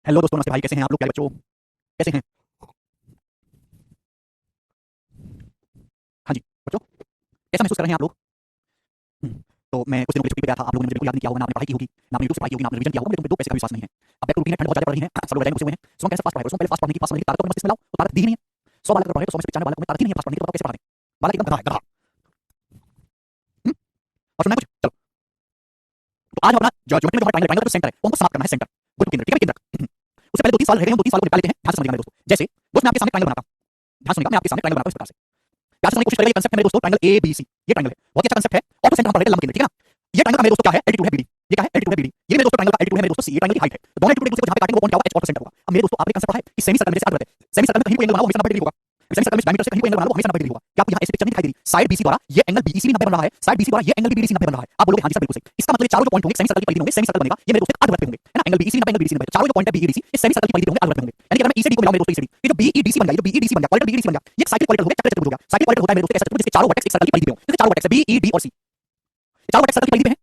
Hello दोस्तों, नमस्ते भाई, कैसे हैं आप लोग? प्यारे बच्चों, कैसे हैं? हाँ जी बच्चों, कैसा महसूस कर रहे हैं आप लोग? हम्म, तो मैं कुछ दिनों के लिए छुट्टी पे गया था। आप लोगों ने मुझे बिल्कुल याद नहीं किया होगा, ना आपने पढ़ाई की होगी, ना आपने यूट्यूब से पढ़ाई की होगी, ना आपने रिवीजन किया होगा। मुझे तुम पे 2 पैसे का विश्वास नहीं है। अब बैक टू रूटीन है, ठंड बहुत ज्यादा पड़ रही है, सब लोग रजाई में घुसे हुए हैं। सो कैसे फास्ट पढ़ाएगा? सो पहले फास्ट पढ़ने की ताकत तो मस्तिष्क में लाओ, तो ताकत दी ही नहीं है। 100 बालक अगर पढ़े तो 100 में से 95 बालक में ताकत ही नहीं है फास्ट पढ़ने की, तो बताओ कैसे पढ़ा दें? बालक एकदम गधा है, गधा। हम्म, और सुनना है कुछ? चलो, तो आज हम अपना जो ज्योमेट्री में जो हमारा ट्रायंगल ट्रायंगल तो सेंटर है, वो हमको समाप्त करना है। सेंटर बिल्कुल केंद्र, ठीक है? केंद्र। उससे पहले 2-3 सवाल रह गए हैं, 2-3 सवालों को निकाल लेते हैं। ध्यान से समझिएगा मेरे दोस्तों। जैसे दोस्त मैं आपके सामने ट्रायंगल बनाता हूं, ध्यान सुनिएगा, मैं आपके सामने ट्रायंगल बनाता हूं इस प्रकार से। प्यार से समझने की कोशिश करिएगा। ये कंसेप्ट है मेरे दोस्तों, ट्रायंगल ए बी सी। ये ट्रायंगल है, बहुत ही अच्छा कंसेप्ट है। ऑटो सेंटर हम पढ़ रहे थे, लंब केंद्र, ठीक है ना? ये ट्रायंगल का मेरे दोस्तों क्या है? एल्टीट्यूड है बीडी। ये क्या है? एल्टीट्यूड है बीडी। ये मेरे दोस्तों ट्रायंगल का एल्टीट्यूड है मेरे दोस्तों सी। ये ट्रायंगल की हाइट है। तो दोनों एल्टीट्यूड एक दूसरे को जहां पे काटेंगे वो पॉइंट क्या होगा? एच ऑटो सेंटर होगा। अब मेरे दोस्तों आपने कंसेप्ट पढ़ा है कि सेमी सर्कल में जैसे अर्धवृत्त है, सेमी सर्कल में कहीं कोई एंगल बनाओ हमेशा 90 डिग्री होगा। सेमी सर्कल में डायमीटर से कहीं कोई एंगल बनाओ हमेशा 90 डिग्री होगा। क्या आपको यहां ऐसे पिक्चर नहीं दिखाई दे रही? साइड बीसी द्वारा ये एंगल बीईसी भी 90 बन रहा है, साइड बीसी द्वारा ये एंगल बीडीसी 90 बन रहा है। आप बोलोगे हां जी सर बिल्कुल सही। इसका मतलब ये चारों जो पॉइंट होंगे सेमी सर्कल की परिधि होंगे, सेमी सर्कल बनेगा। ये मेरे दोस्तों अर्धवृत्त होंगे, है ना? एंगल बीईसी 90, एंगल बीडीसी 90, चारों जो पॉइंट है बीईडीसी ये सेमी सर्कल की परिधि होंगे, अर्धवृत्त होंगे। यानी कि अगर मैं ई से डी को मिलाऊं मेरे दोस्तों, ई से डी, ये जो बीईडीसी बन गया, ये जो बीईडीसी बन गया, क्वाड्रेंट बीईडीसी बन गया, ये साइक्लिक क्वाड्रेंट हो गया, चक्कर चतुर्भुज हो गया। साइक्लिक क्वाड्रेंट होता है मेरे दोस्तों एक ऐसा चतुर्भुज जिसके चारों वर्टेक्स एक सर्कल की परिधि में हो। जैसे चारों वर्टेक्स है बी ई डी और सी, ये चारों वर्टेक्स सर्कल की परिधि में है।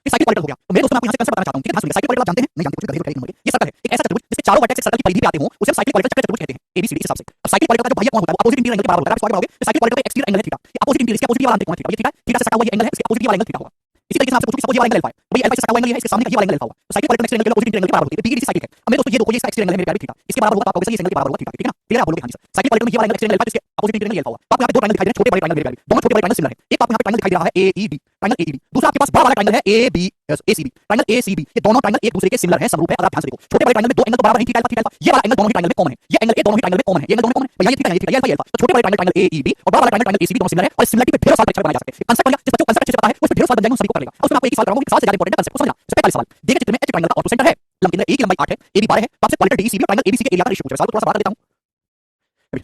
ये साइक्लिक क्वाड्रेंट हो गया। तो मेरे दोस्तों मैं आपको यहां से कंसेप्ट बताना चाहता हूं, ठीक है? ध्यान सुनिए। साइक्लिक क्वाड्रेंट आप जानते हैं? नहीं जानते? कुछ गधे नंबर के। ये सर्कल है, एक ऐसा चतुर्भुज जिसके चारों वर्टेक्स एक सर्कल की परिधि पे आते हो, उसे हम साइक्लिक क्वाड्रेंट चक्कर चतुर्भुज कहते हैं। एबीसीडी इस हिसाब से। अब साइक्लिक क्वाड्रेंट का जो बाह्य कोण होता है वो अपोजिट इंटीरियर एंगल के बराबर होता है। आप इसको आगे बढ़ाओगे तो साइक्लिक क्वाड्रेंट का एक्सटीरियर एंगल है थीटा। ये अपोजिट इंटीरियर, इसके अपोजिट वाला अंत कोण है थीटा। ये थीटा, थीटा से सटा हुआ ये एंगल है, इसके अपोजिट वाला एंगल थीटा होगा। इसी तरीके से आपसे पूछूं इसका अपोजिट वाला एंगल अल्फा है, भाई अल्फा से सटा हुआ एंगल ये है, इसके सामने का ये वाला एंगल अल्फा होगा। तो साइक्लिक क्वाड्रेंट का exterior angle opposite interior angle के बराबर होती है। बीईडीसी साइक्लिक है। अब मेरे दोस्तों ये देखो, ये इसका एक्सटीरियर एंगल है मेरे प्यारे थीटा, इसके बराबर होगा तो आप कहोगे सही इस एंगल के बराबर होगा थीटा, ठीक है ना? क्लियर? आप बोलोगे हां जी सर। साइक्लिक क्वाड्रेंट में ये वाला एंगल एक्सटीरियर एंगल अल्फा, इसके अपोजिट इंटीरियर एंगल अल्फा होगा। तो आपको यहां पे दो ट्रायंगल दिखाई दे रहे हैं, छोटे बड़े ट्रायंगल मेरे प्यारे, दोनों छोटे बड़े ट्रायंगल सिमिलर है। एक आपको यहां पे ट्रायंगल दिखाई दे रहा है एईडी, ट्रायंगल एईडी। दूसरा आपके पास बड़ा वाला ट्रायंगल है एबी एसीबी, ट्रायंगल एसीबी। ये दोनों ट्रायंगल एक दूसरे के सिमिलर है, समरूप है। अगर आप ध्यान से देखो, छोटे बड़े ट्रायंगल में दो एंगल तो बराबर हैं, थीटा अल्फा, थीटा अल्फा। ये वाला एंगल दोनों ही ट्रायंगल में कॉमन है, ये एंगल ए दोनों ही ट्रायंगल में कॉमन है, ये एंगल दोनों कॉमन है। भैया ये थीटा है, ये थीटा, ये अल्फा, ये अल्फा। तो छोटे बड़े ट्रायंगल एईडी और बड़ा वाला ट्रायंगल एसीबी दोनों सिमिलर है, और इस सिमिलरिटी पे ढेरों सारे परीक्षा बनाए जा सकते हैं। कंसेप्ट बन गया। जिस बच्चों को कंसेप्ट अच्छे से पता है उसमें ढेरों सवाल बन जाएंगे, उन सभी को कर लेगा। अब उसमें आपको एक ही सवाल कराऊंगा, सवाल से ज्यादा इंपॉर्टेंट है कंसेप्ट को समझना। सबसे पहले सवाल देखिए, चित्र में एच ट्रायंगल का ऑर्थो सेंटर है, लंब केंद्र ए की लंबाई 8 है, ए भी 12 है। तो आपसे क्वाड्रेंट डीईसीबी और ट्रायंगल एबीसी के एरिया का रेशियो पूछा है। सवाल को थोड़ा सा बड़ा कर देता हूं।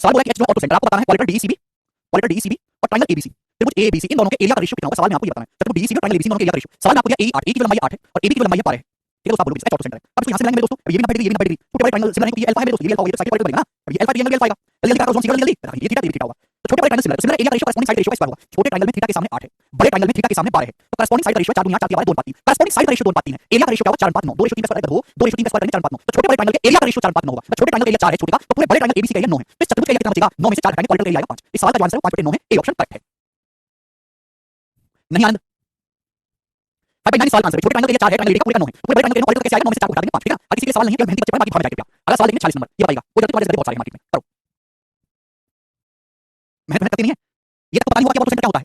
सवाल बोला कि एच जो ऑर्थो सेंटर आपको बताना है क्वाड्रेंट डीईसीबी, क्वाड्रेंट डीईसीबी और ट्रायंगल एबीसी, त्रिभुज एबीसी, इन दोनों के एरिया का रेशियो कितना होगा? सवाल में आपको ये बताना है। त्रिभुज डीईसीबी और ट्रायंगल एबीसी दोनों के एरिया का रेशियो। सवाल में आपको दिया ए 8, ए की जो लंबाई 8 है और एबी की जो लंबाई 12 है, ठीक है? तो आप बोलोगे एच ऑर्थो सेंटर है। अब इसको यहां से मिलाएंगे मेरे दोस्तों, ये भी 90 डिग्री, ये भी 90 डिग्री, छोटे बड़े ट्रायंगल सिमिलर है। ये अल्फा है मेरे दोस्तों, ये अल्फा होगा, ये साइड क्वाड्रेंट बनेगा ना। अब ये अल्फा ये एंगल अल्फा आएगा, जल्दी जल्दी करो, जोन जल्दी जल्दी। ये थीटा, ये थीटा होगा। तो छोटे बड़े ट्रायंगल सिमिलर, सिमिलर एरिया का रेशियो करेस्पॉन्डिंग साइड रेशियो का स्क्वायर होगा। छोटे ट्रायंगल में थीटा के सामने 8 है, बड़े ट्रायंगल में थीटा के सामने 12 है। तो करेस्पॉन्डिंग साइड रेशियो 4 गुना 4 की 2 पाती, करेस्पॉन्डिंग साइड रेशियो 2 पाती है। एरिया का रेशियो क्या होगा? 4:9, 2 रेशियो 3 का स्क्वायर हो, 2 रेशियो 3 का स्क्वायर करेंगे 4:9। तो छोटे बड़े ट्रायंगल के एरिया का रेशियो 4:9 होगा। तो छोटे ट्रायंगल का एरिया 4 है छोटे का, तो पूरे बड़े ट्रायंगल एबीसी का एरिया 9 है। तो इस चतुर्भुज का एरिया कितना बचेगा? 9 में से 4 घटाएंगे, क्वाड्रेंट का एरिया आएगा 5। इस सवाल का जो आंसर है 5/9 है। ए ऑप्शन करेक्ट है। नहीं आनंद? 5/9 सवाल का आंसर है। छोटे ट्रायंगल का एरिया 4 है, ट्रायंगल एडी का पूरे का 9 है। तो पूरे बड़े ट्रायंगल का एरिया कैसे आएगा? 9 में से 4 को घटा देंगे 5, ठीक है ना? अगर किसी के सवाल नहीं है, केवल मेहनती बच्चे पढ़ें, बाकी भाग में जाके अगला सवाल देंगे 46 नंबर, ये बताइएगा। वो जल्दी तुम्हारे जल्दी बहुत सारे मार्केट में करो। मेहनत करती नहीं है, ये तक पता नहीं हुआ कि ऑर्थो सेंटर क्या होता है।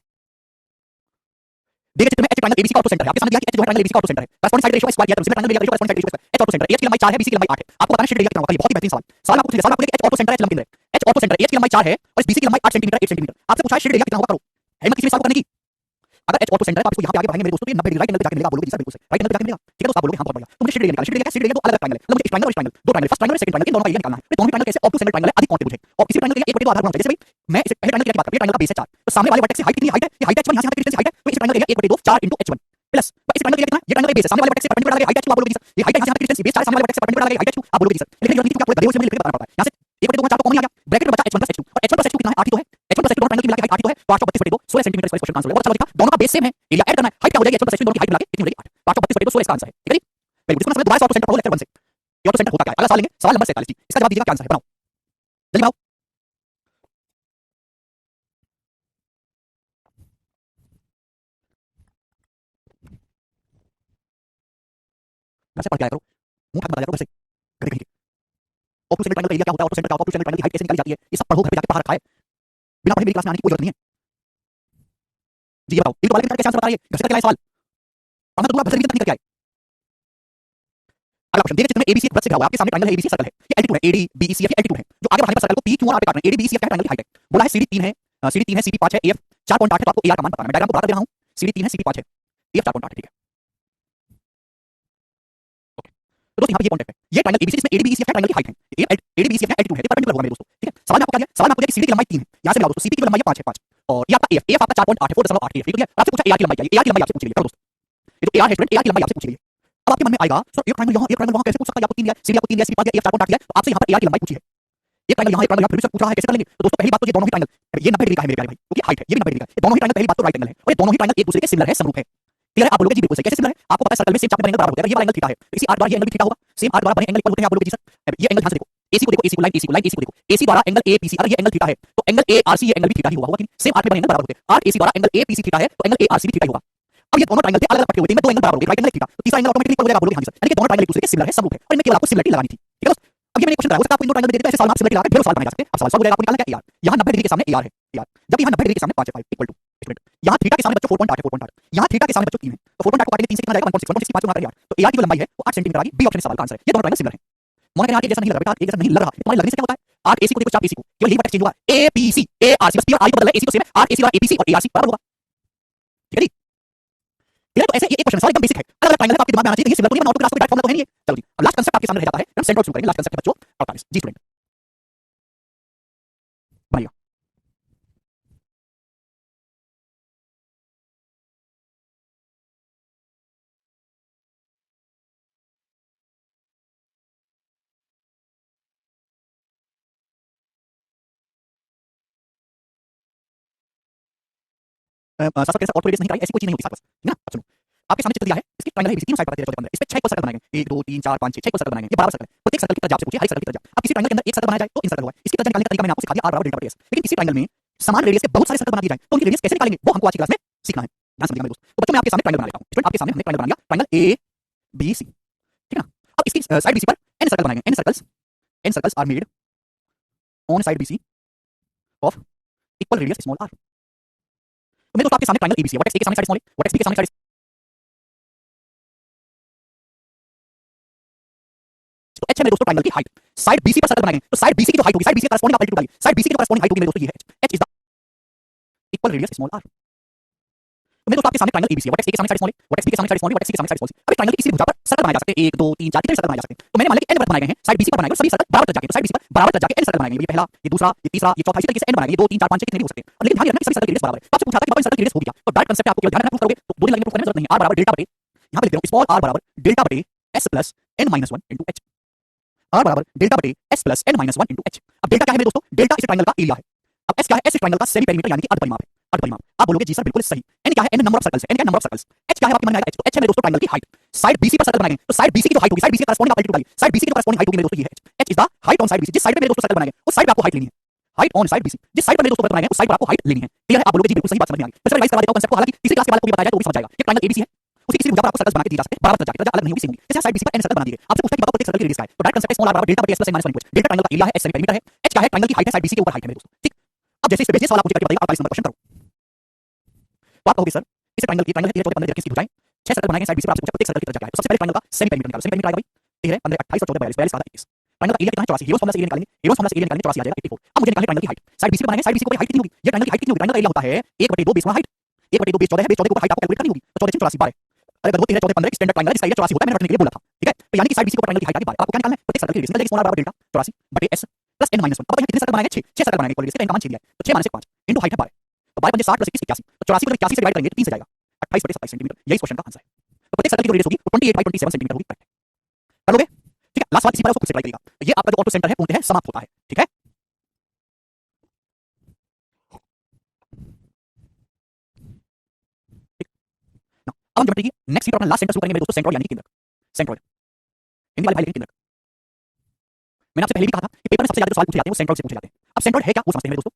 देखिए चित्र में एच ट्रायंगल एबीसी का ऑर्थो सेंटर है। आपके सामने दिया कि एच जो है ट्रायंगल एबीसी का ऑर्थो सेंटर है। करेस्पॉन्डिंग साइड रेशियो का स्क्वायर दिया, तो सिमिलर ट्रायंगल एरिया का corresponding side ratio H ortho centre. H की लंबाई 4 है, बीसी की लंबाई 8 है। आपको बताना है शीट एरिया कितना होगा। ये बहुत ही बेहतरीन सवाल। सवाल आपको पूछा, सवाल आपको एच ऑर्थो सेंटर है, एच लंब केंद्र है। एच ऑर्थो सेंटर, एच की लंबाई 4 है और इस बीसी की लंबाई 8 सेंटीमीटर, 8 सेंटीमीटर। आपसे पूछा है शीट एरिया कितना होगा, करो। हिम्मत किसी सवाल को करने की। अगर एच ऑर्थो सेंटर है तो आप इसको यहां पे आगे बढ़ाएंगे मेरे दोस्तों, तो ये 90 डिग्री राइट एंगल पे जाके मिलेगा। आप बोलोगे जी सर बिल्कुल सही, राइट एंगल पे जाके मिलेगा, ठीक है? तो आप बोलोगे हां बहुत बढ़िया। तो मुझे शीट एरिया निकालना, शीट एरिया क्या? शीट एरिया तो अलग अलग ट्रायंगल है, मतलब मुझे इस ट्रायंगल और इस ट्रायंगल, दो ट्रायंगल, फर्स्ट ट्रायंगल और सेकंड ट्रायंगल, इन दोनों का एरिया निकालना है। तो दोनों ही ट्रायंगल कैसे? ऑर्थो सेंटर ट्रायंगल है, अधिक कोण त्रिभुज है और किसी ट्रायंगल के लिए एक बटे दो आधार होना चाहिए। जैसे भाई मैं इस पहले ट्रायंगल की बात करते हैं, ट्रायंगल का बेस है 4, तो सामने वाले वर्टेक्स से हाइट कितनी हाइट है? ये हाइट h1, यहां से यहां तक की डिस्टेंस हाइट है, तो इस ट्रायंगल का एरिया 1/2 4 * h1 प्लस इस ट्रायंगल का एरिया कितना है? ये ट्रायंगल का बेस है, सामने वाले वर्टेक्स से परपेंडिकुलर लगा हाइट h2, आप बोलोगे जी सर ये हाइट है, यहां से यहां तक की डिस्टेंस बेस 4 सामने वाले वर्टेक्स से परपेंडिकुलर लगा हाइट h2, आप बोलोगे जी सर। लेकिन ये नहीं, क्योंकि आपको गधे हुए से मुझे लिख के बताना पड़ता है। यहां से 1/2 4 तो कॉमन आ गया, ब्रैकेट में बचा h1 + h2 और h1 + h2 कितना है? 8 ही तो है। h1 + h2 दोनों ट्रायंगल की मिला के हाइट 8 ही तो है, तो 832/2 16 सेंटीमीटर स्क्वायर क्वेश्चन का आंसर है। बहुत अच्छा लॉजिक था, दोनों का बेस सेम है, एरिया ऐड करना है, हाइट क्या हो जाएगी? h1 + h2 दोनों की हाइट मिला के कितनी हो जाएगी? 8, 832/2 16 इसका आंसर है, ठीक है जी? Very good. इसको समझ दोबारा ऑर्थो सेंटर पढ़ो लेक्चर 1 से। ये ऑर्थो सेंटर होता क्या है? अगला सवाल लेंगे, सवाल नंबर 47 जी। इसका जवाब दीजिएगा, क्या आंसर है? बनाओ जल्दी बनाओ। घर से पढ़ के आया करो, मुंह ढक के बताया करो घर से, गधे कहीं के। ऑर्थो सेंटर ट्रायंगल का एरिया क्या होता है? ऑर्थो सेंटर का, ऑर्थो सेंटर ट्रायंगल की हाइट कैसे निकाली जाती है? ये सब पढ़ो, घर पे जाके पढ़ा रखा है। बिना पढ़े मेरी क्लास में आने की कोई जरूरत नहीं है। जी ये बताओ, ये तो वाले कैसे आंसर बता रही है? घर से करके आए सवाल, पढ़ना तो दूंगा, घर से भी करके आए। अगला क्वेश्चन देखिए, चित्र में एबीसी एक वृत्त से घिरा हुआ है, आपके सामने ट्रायंगल है, एबीसी सर्कल है, ये एल्टीट्यूड है, AD B C F altitude है। जो आगे बढ़ने पर सर्कल को पी क्यू और आर पे काट रहे हैं। एडी बी सी एफ क्या है? ट्रायंगल की हाइट है। बोला है सीडी 3 है, सीडी 3 है, सीडी 5 है, एफ 4.8 है, तो आपको एआर का मान बताना है। मैं डायग्राम को बड़ा कर दे रहा हूं, सीडी 3 है, सीडी 5 है, एफ 4.8 है, ठीक है? ओके, तो दोस्तों यहां पे ये कॉन्टेक्ट है, ये ट्रायंगल एबीसी, इसमें AD B C F triangle की हाइट है, ये AD B C F altitude है, ये परपेंडिकुलर होगा मेरे दोस्तों, ठीक है? सवाल में आपको क्या दिया? सवाल में आपको दिया कि सीडी की लंबाई 3 है, यहां से मिलाओ दोस्तों, सीडी की लंबाई 5 है, 5 और ये आपका एफ, एफ आपका 4.8 है, 4.8 है, ठीक है? आपसे पूछा एआर की लंबाई क्या है? एआर की लंबाई आपसे पूछ रही है, करो दोस्तों। ये जो एआर है स्टूडेंट, एआर की लंबाई आपसे पूछ रही है। अब आपके मन में आएगा सर एक ट्रायंगल यहां, एक ट्रायंगल वहां कैसे पूछ सकता है? आपको 3 दिया, सीडी आपको 3 दिया, सीडी 5 दिया, एफ 4.8 दिया, तो आपसे यहां पर एआर की लंबाई पूछी है। एक ट्रायंगल यहां, एक ट्रायंगल यहां, फिर से पूछ रहा है कैसे कर लेंगे? तो दोस्तों पहली बात तो ये दोनों ही ट्रायंगल, ये 90 डिग्री का है मेरे प्यारे भाई, क्योंकि हाइट है, ये भी 90 डिग्री का है। ये दोनों ही ट्रायंगल पहली बात तो राइट एंगल है और ये दोनों ही ट्रायंगल एक दूसरे के सिमिलर है, समरूप है। क्लियर है? आप बोलोगे जी बिल्कुल सही, कैसे सिमिलर है? आपको पता है सर्कल में सेम चाप में बनेंगे बराबर होता है, ये वाला एंगल थीटा है, तो इसी 8 बार ये एंगल भी थीटा होगा। सेम आर्क द्वारा बने एंगल इक्वल होते हैं, आप बोलोगे जी सर ये एंगल ध्यान से देखो, एसी को देखो, एसी को लाइन, एसी को लाइन, एसी को देखो, एसी द्वारा एंगल एपीसी, अगर ये एंगल थीटा है तो एंगल एआरसी ये एंगल भी थीटा ही होगा कि नहीं? सेम आर्क में बने एंगल बराबर होते हैं, आर्क एसी द्वारा एंगल एपीसी थीटा है तो एंगल एआरसी भी थीटा ही होगा। अब ये दोनों ट्रायंगल थे अलग अलग पट्टे हुए थे, इनमें दो एंगल बराबर हो गए, राइट एंगल थीटा, तो तीसरा एंगल ऑटोमेटिकली इक्वल हो जाएगा, आप बोलोगे हां जी सर, यानी कि दोनों ट्रायंगल एक दूसरे के सिमिलर है, समरूप है, और इनमें केवल आपको सिमिलरिटी लगानी थी, ठीक है दोस्त। अब ये मैंने क्वेश्चन कराया, हो सकता है आपको इन दो ट्रायंगल दे देते हैं, ऐसे सवाल में आप सिमिलरिटी लगा के ढेरों सवाल बनाए जा सकते हैं। अब सवाल सॉल्व हो जाएगा, आपको निकालना क्या है, AR यहां 90 डिग्री के सामने AR है, AR जबकि यहां 90 डिग्री के सामने 5 है, 5 इक्वल टू स्टूडेंट यहां थीटा के सामने बच्चों 4.8 है, 4.8 यहां थीटा के सामने बच्चों 3 है, तो 4.8 को काटेंगे 3 से कितना जाएगा 1.6, 1.6 5 गुना करें यार, तो AR की जो लंबाई है वो 8 सेंटीमीटर आ गई, बी ऑप्शन इस सवाल का आंसर है। ये दोनों ट्रायंगल सिमिलर है। मोना कहना आर्क एक जैसा नहीं लग रहा बेटा, एक जैसा नहीं लग रहा, तुम्हारे लगने से क्या होता है, आर्क एसी को देखो, चाप एसी को, केवल यही वर्टेक्स चेंज हुआ, एपीसी एआरसी, बस पी और आई को बदला, एसी तो सेम है, आर्क एसी और एपीसी और एआरसी बराबर होगा, ठीक है जी। तो ऐसे ये एक क्वेश्चन सवाल एकदम बेसिक है, अलग अलग ट्रायंगल है, आपके दिमाग में आना चाहिए, ये सिमिलर तो नहीं, ऑटो क्लास को डायरेक्ट फॉर्मूला तो है नहीं ये। चलो जी, अब लास्ट कांसेप्ट आपके सामने रह जाता है, हम सेंट्रोइड शुरू करेंगे, लास्ट कांसेप्ट बच्चों 48 जी स्टूडेंट बनाइए। साथ साथ ऑटो रेडियस नहीं कराई, ऐसी कोई चीज नहीं होती साथ बस, ठीक है ना। अब सुनो, आपके सामने चित्र दिया है, इसकी ट्रायंगल है, इसकी तीनों साइड बताते हैं 14 15, इस पे 6 इक्वल सर्कल बनाएंगे, 1 2 3 4 5 6 6 इक्वल सर्कल बनाएंगे, ये बराबर सर्कल है, प्रत्येक सर्कल की तरफ से पूछिए, हर एक सर्कल की तरफ अब किसी ट्रायंगल के अंदर एक सर्कल बनाया जाए तो इन सर्कल हुआ, इसकी तरफ निकालने का तरीका मैंने आपको सिखा दिया, r बराबर डेल्टा बटे s, लेकिन इसी ट्रायंगल में समान रेडियस के बहुत सारे सर्कल बना दिए जाए तो उनकी रेडियस कैसे निकालेंगे वो हमको आज की क्लास में सीखना है, ध्यान समझिएगा मेरे दोस्त। तो बच्चों मैं आपके सामने ट्रायंगल बना लेता हूं, स्टूडेंट आपके सामने हमने ट्रायंगल बना लिया, ट्रायंगल ए बी सी, ठीक है ना। अब इसकी साइड बीसी पर n सर्कल बनाएंगे, n circles are made on side BC of equal radius small r। तो मेरे दोस्त आपके सामने ट्रायंगल एबीसी है, वर्टेक्स ए के सामने साइड स्मॉल है, वर्टेक्स बी के सामने साइड, तो h है मेरे दोस्तों ट्रायंगल की हाइट, साइड बीसी पर सर्कल बनाएंगे तो साइड बीसी की जो हाइट होगी, साइड बीसी के करस्पॉन्डिंग आप एल्टीट्यूड डालिए, साइड बीसी की जो करस्पॉन्डिंग हाइट होगी मेरे दोस्तों ये है h is the equal radius small r। तो मेरे दोस्तों आपके सामने ट्रायंगल एबीसी है, वर्टेक्स ए के सामने साइड स्मॉल है, वर्टेक्स बी के सामने साइड स्मॉल है, वर्टेक्स सी के सामने साइड स्मॉल है। अब ट्रायंगल की किसी भुजा पर सर्कल बनाए जा सकते हैं, 1 2 3 4 कितने सर्कल बनाए जा सकते हैं, तो मैंने मान लिया कि n वर्ग बनाए गए हैं, साइड बीसी पर बनाएंगे सभी सर्कल बराबर तक जाके, तो साइड बीसी पर बराबर तक जाके n सर्कल बनाएंगे, ये पहला, ये दूसरा, ये तीसरा, ये चौथा, इस तरीके से n बनाएंगे, ये 2 3 4 5 6 कितने भी हो सकते हैं। और लेकिन ध्यान रखना कि सभी सर्कल की रेडियस बराबर है, तो आपसे पूछा था कि बाबा इन सर्कल की रेडियस होगी क्या, तो डायरेक्ट कांसेप्ट है, आपको केवल ध्यान रखना, प्रूफ करोगे तो दो दिन लगेंगे, प्रूफ करने की जरूरत नहीं है, r बराबर डेल्टा बटे, यहां पे लिख दे रहा हूं स्मॉल r बराबर डेल्टा बटे s plus n minus 1 into h, r बराबर डेल्टा बटे s plus n minus 1 into h। अब डेल्टा क्या है मेरे दोस्तों, डेल्टा इस ट्रायंगल का एरिया है, अब s क्या है, s इस ट्रायंगल का सेमी पेरीमीटर यानी कि अर्ध परिमाप है, अर्ध परिमाप। आप बोलोगे जी सर बिल्कुल सही, n क्या है, n नंबर ऑफ सर्कल्स है, n क्या है नंबर ऑफ सर्कल्स, h क्या है आपके मन में आएगा h, तो h है मेरे दोस्तों ट्रायंगल की हाइट, साइड बीसी पर सर्कल बनाएंगे तो साइड बीसी की जो हाइट होगी, साइड बीसी के करस्पॉन्डिंग आप एल्टीट्यूड डालिए, साइड बीसी की जो करस्पॉन्डिंग हाइट होगी मेरे दोस्तों ये है h is the height on side BC, जिस साइड पे मेरे दोस्तों सर्कल बनाएंगे उस साइड पे आपको हाइट लेनी है, हाइट ऑन साइड बीसी, जिस साइड पर मेरे दोस्तों सर्कल बनाएंगे उस साइड पर आपको हाइट लेनी है, क्लियर है। आप बोलोगे जी बिल्कुल सही बात समझ में आ गई, मैं रिवाइज करवा देता हूं कांसेप्ट को, हालांकि तीसरी क्लास के बाद आपको भी बताया जाए तो भी समझ जाएगा। ये ट्रायंगल एबीसी है, उसी किसी भुजा पर आपको सर्कल्स बना के दिए जा सकते हैं, बराबर तक जाके, अलग नहीं होगी, सेम होगी, जैसे साइड बीसी पर n सर्कल बना दिए, आपसे पूछता है कि बाबा प्रत्येक सर्कल की रेडियस क्या है, तो डायरेक्ट कांसेप्ट स्मॉल r बराबर डेल्टा बटे s plus n minus 1 delta triangle का एरिया है, h सेमी पेरीमीटर है, h क्या है ट्रायंगल की हाइट है, साइड बीसी के ऊपर हाइट है मेरे दोस्तों, ठीक। अब जैसे इस पे बेसिस वाला पूछे करके बताइए, 48 नंबर क्वेश्चन करो, तो आप कहोगे सर इस ट्रायंगल की 13 14 15 इसकी भुजाएं 6 सर्कल बनाएंगे, साइड बीसी पर आपसे पूछा प्रत्येक सर्कल की तरफ क्या है, तो सबसे पहले ट्रायंगल का सेमी पेरीमीटर निकालो, सेमी पेरीमीटर आएगा भाई 13 15 28 और 14 42 42 21, ट्रायंगल का एरिया कितना है 84, हेरोस फॉर्मूला से एरिया निकालेंगे, हेरोस फॉर्मूला से एरिया निकालेंगे 84 आ जाएगा 84। अब मुझे निकालना ट्रायंगल की हाइट, साइड बीसी पे बनाएंगे, साइड बीसी को हाइट कितनी होगी, ये ट्रायंगल की हाइट कितनी होगी, ट्रायंगल का एरिया होता है 1/2 बेस गुणा हाइट, 1/2 बेस 14 है, बेस 14 को हाइट आपको कैलकुलेट करनी होगी, तो 14 84 12, अरे अगर वो 13 14 15 स्टैंडर्ड ट्रायंगल है जिसका एरिया 84 होता है, मैंने रखने के लिए बोला था, ठीक है। तो यानी कि साइड बीसी को ट्रायंगल की हाइट आ गई 12, आपको क्या निकालना है, प्रत्येक सर्कल की रेडियस निकल जाएगी, स्मॉल r बराबर डेल्टा 84 बटे s प्लस n माइनस 1। अब बताइए कितने सर्कल बनाएंगे, 6 सर्कल बनाएंगे, इक्वल रेडियस का इनका मान 6 दिया है, तो 6 माइनस 5 इनटू हाइट है 12, तो 12 5 60 प्लस 21 81, तो 84 को जब 81 से डिवाइड करेंगे तो 3 से जाएगा 28 बटे 27 सेंटीमीटर, यही क्वेश्चन का आंसर है। तो प्रत्येक सर्कल की जो रेडियस होगी वो 28/27 सेंटीमीटर होगी, करेक्ट कर लोगे, ठीक है। लास्ट बात इसी पर उसको खुद से ट्राई करिएगा, ये आपका जो ऑटो सेंटर है पूर्णतः समाप्त होता है, ठीक है। अब हम ज्योमेट्री की नेक्स्ट वीक अपना लास्ट सेंटर शुरू करेंगे मेरे दोस्तों, सेंट्रोइड यानी कि केंद्रक, सेंट्रोइड हिंदी वाले भाई लेकिन केंद्रक। मैंने आपसे पहले भी कहा था कि पेपर में सबसे ज्यादा जो सवाल पूछे जाते हैं वो सेंट्रोइड से पूछे जाते हैं। अब सेंट्रोइड है क्या वो समझते हैं मेरे दोस्तों।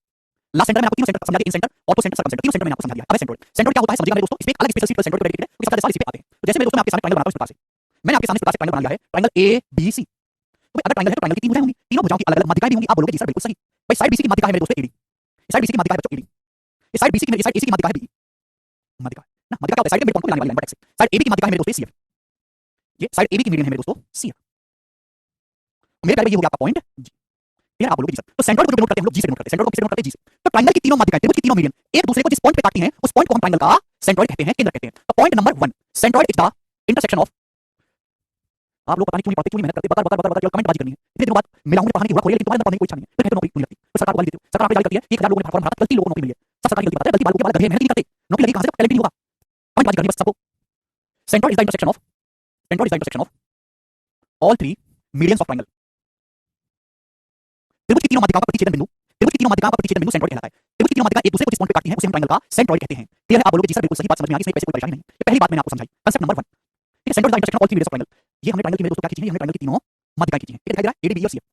लास्ट सेंटर में आपको तीनों सेंटर समझा दिया, incentre, orthocentre, circumcentre, तीनों सेंटर मैंने आपको समझा दिया। अब सेंट्रोइड, सेंट्रोइड क्या होता है समझिएगा मेरे दोस्तों, इसमें एक अलग स्पेशल सीट पर सेंट्रोइड डेडिकेटेड है, इसके साथ सवाल इस पे आते हैं। तो जैसे मेरे दोस्तों मैं आपके सामने ट्रायंगल बनाता हूं इस प्रकार से, मैंने आपके सामने इस प्रकार से ट्रायंगल बना लिया है, ट्रायंगल ए बी सी। तो अगर ट्रायंगल है तो ट्रायंगल की तीन भुजाएं होंगी, तीनों भुजाओं की अलग अलग माध्यिकाएं भी होंगी। आप बोलोगे जी सर बिल्कुल सही भाई, साइड बीसी की माध्यिका है मेरे दोस्तों एडी, साइड बीसी की माध्यिका है बच्चों एडी, साइड बीसी की साइड एसी की माध्यिका है बी, माध्यिका ना, माध्यिका क्या होता है, साइड में मिड पॉइंट को मिलाने वाली लाइन वर्टेक्स से। साइड एबी की माध्यिका है मेरे दोस्तों सीएफ, ये साइड एबी की मीडियन है मेरे दोस्तों सीएफ, मेरे प्यारे ये हो गया आपका पॉइंट जी, ठीक है। आप बोलोगे जी सर, तो सेंट्रोइड को डिनोट करते हैं हम लोग जी से डिनोट करते हैं, सेंट्रोइड को किससे डिनोट करते हैं जी से। तो ट्रायंगल की तीनों माध्यिकाएं, त्रिभुज की तीनों मीडियन एक दूसरे को जिस पॉइंट पे काटती हैं उस पॉइंट को हम ट्रायंगल का सेंट्रोइड कहते हैं, केंद्र कहते हैं। तो point number 1, centroid is the intersection of, आप लोग पता नहीं क्यों नहीं पढ़ते, क्यों नहीं मेहनत करते, बता बता बता केवल कमेंट बाजी करनी है। इतने दिनों बाद मिलाऊंगा पढ़ाने की हुआ खोले, लेकिन तुम्हारे अंदर पढ़ने की कोई इच्छा नहीं है, फिर कहते नौकरी नहीं लगती, तो सरकार को गाली देते हो, सरकार आपको गाली करती है 1000 लोगों ने फॉर्म भरा, गलती लोगों को नौकरी मिली है, सब सरकार की गलती बताते हैं, गलती वालों के बाद गधे मेहनत नहीं करते, नौकरी लगी कहां से, टैलेंट नहीं होगा, कमेंट बाजी करनी बस सबको। Centroid is the intersection of, centroid is the intersection of all three medians of triangle, त्रिभुज की तीनों माध्यिकाओं का प्रतिच्छेदन बिंदु, त्रिभुज की तीनों माध्यिकाओं का प्रतिच्छेदन बिंदु सेंट्रोइड कहलाता है। त्रिभुज की तीनों माध्यिकाएं एक दूसरे को जिस पॉइंट पे काटती हैं उसे हम ट्रायंगल का सेंट्रोइड कहते हैं, क्लियर है। आप बोलोगे जी सर बिल्कुल सही बात समझ में आ गई, इसमें वैसे कोई परेशानी नहीं, ये पहली बात मैंने आपको समझाई, कांसेप्ट नंबर 1, ठीक है। Centroid is the intersection of all three medians of triangle, ये हमने ट्रायंगल की मेरे दोस्तों क्या खींची है, हमने ट्रायंगल की तीनों माध्यिकाएं खींची हैं। ये दिखाई दे रहा है एडी बी और सीएफ।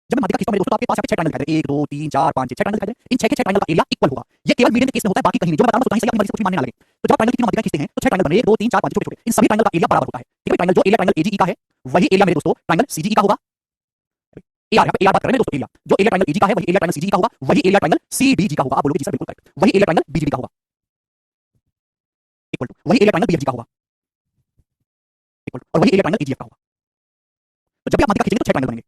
जब मैं माध्यिका खींचता हूं मेरे दोस्तों तो आपके पास यहाँ पे 6 ट्रायंगल दिखाई दे रहे हैं, 1 2 3 4 5 6 ट्रायंगल दिखाई दे रहे हैं। इन 6 के 6 ट्रायंगल का एरिया इक्वल होगा। ये केवल मीडियन के केस में होता है, बाकी कहीं नहीं। जो मैं बता रहा हूं कहीं से अपनी मर्जी से कुछ भी मानने ना लगे। तो जब ट्रायंगल की तीनों माध्यिकाएं खींचते हैं तो 6 ट्रायंगल बने, 1 2 3 4 5 छोटे-छोटे। इन सभी ट्रायंगल का एरिया बराबर होता है। ठीक है, ट्रायंगल जो एरिया ट्रायंगल एजीई का है वही एरिया मेरे दोस्तों ट्रायंगल सीजीई का होगा। एआर यहाँ पे एआर बात कर रहे हैं दोस्तों, एरिया जो एरिया ट्रायंगल एजी का है वही एरिया ट्रायंगल सीजीई का होगा, वही एरिया ट्रायंगल सीडीजी का होगा। आप बोलोगे जी सर बिल्कुल करेक्ट। वही एरिया ट्रायंगल बीजीडी का होगा, इक्वल टू वही एरिया ट्रायंगल बीएफजी का होगा, इक्वल टू और वही एरिया ट्रायंगल एजीएफ का होगा। तो जब भी आप माध्यिका खींचेंगे तो 6 ट्रायंगल बनेंगे।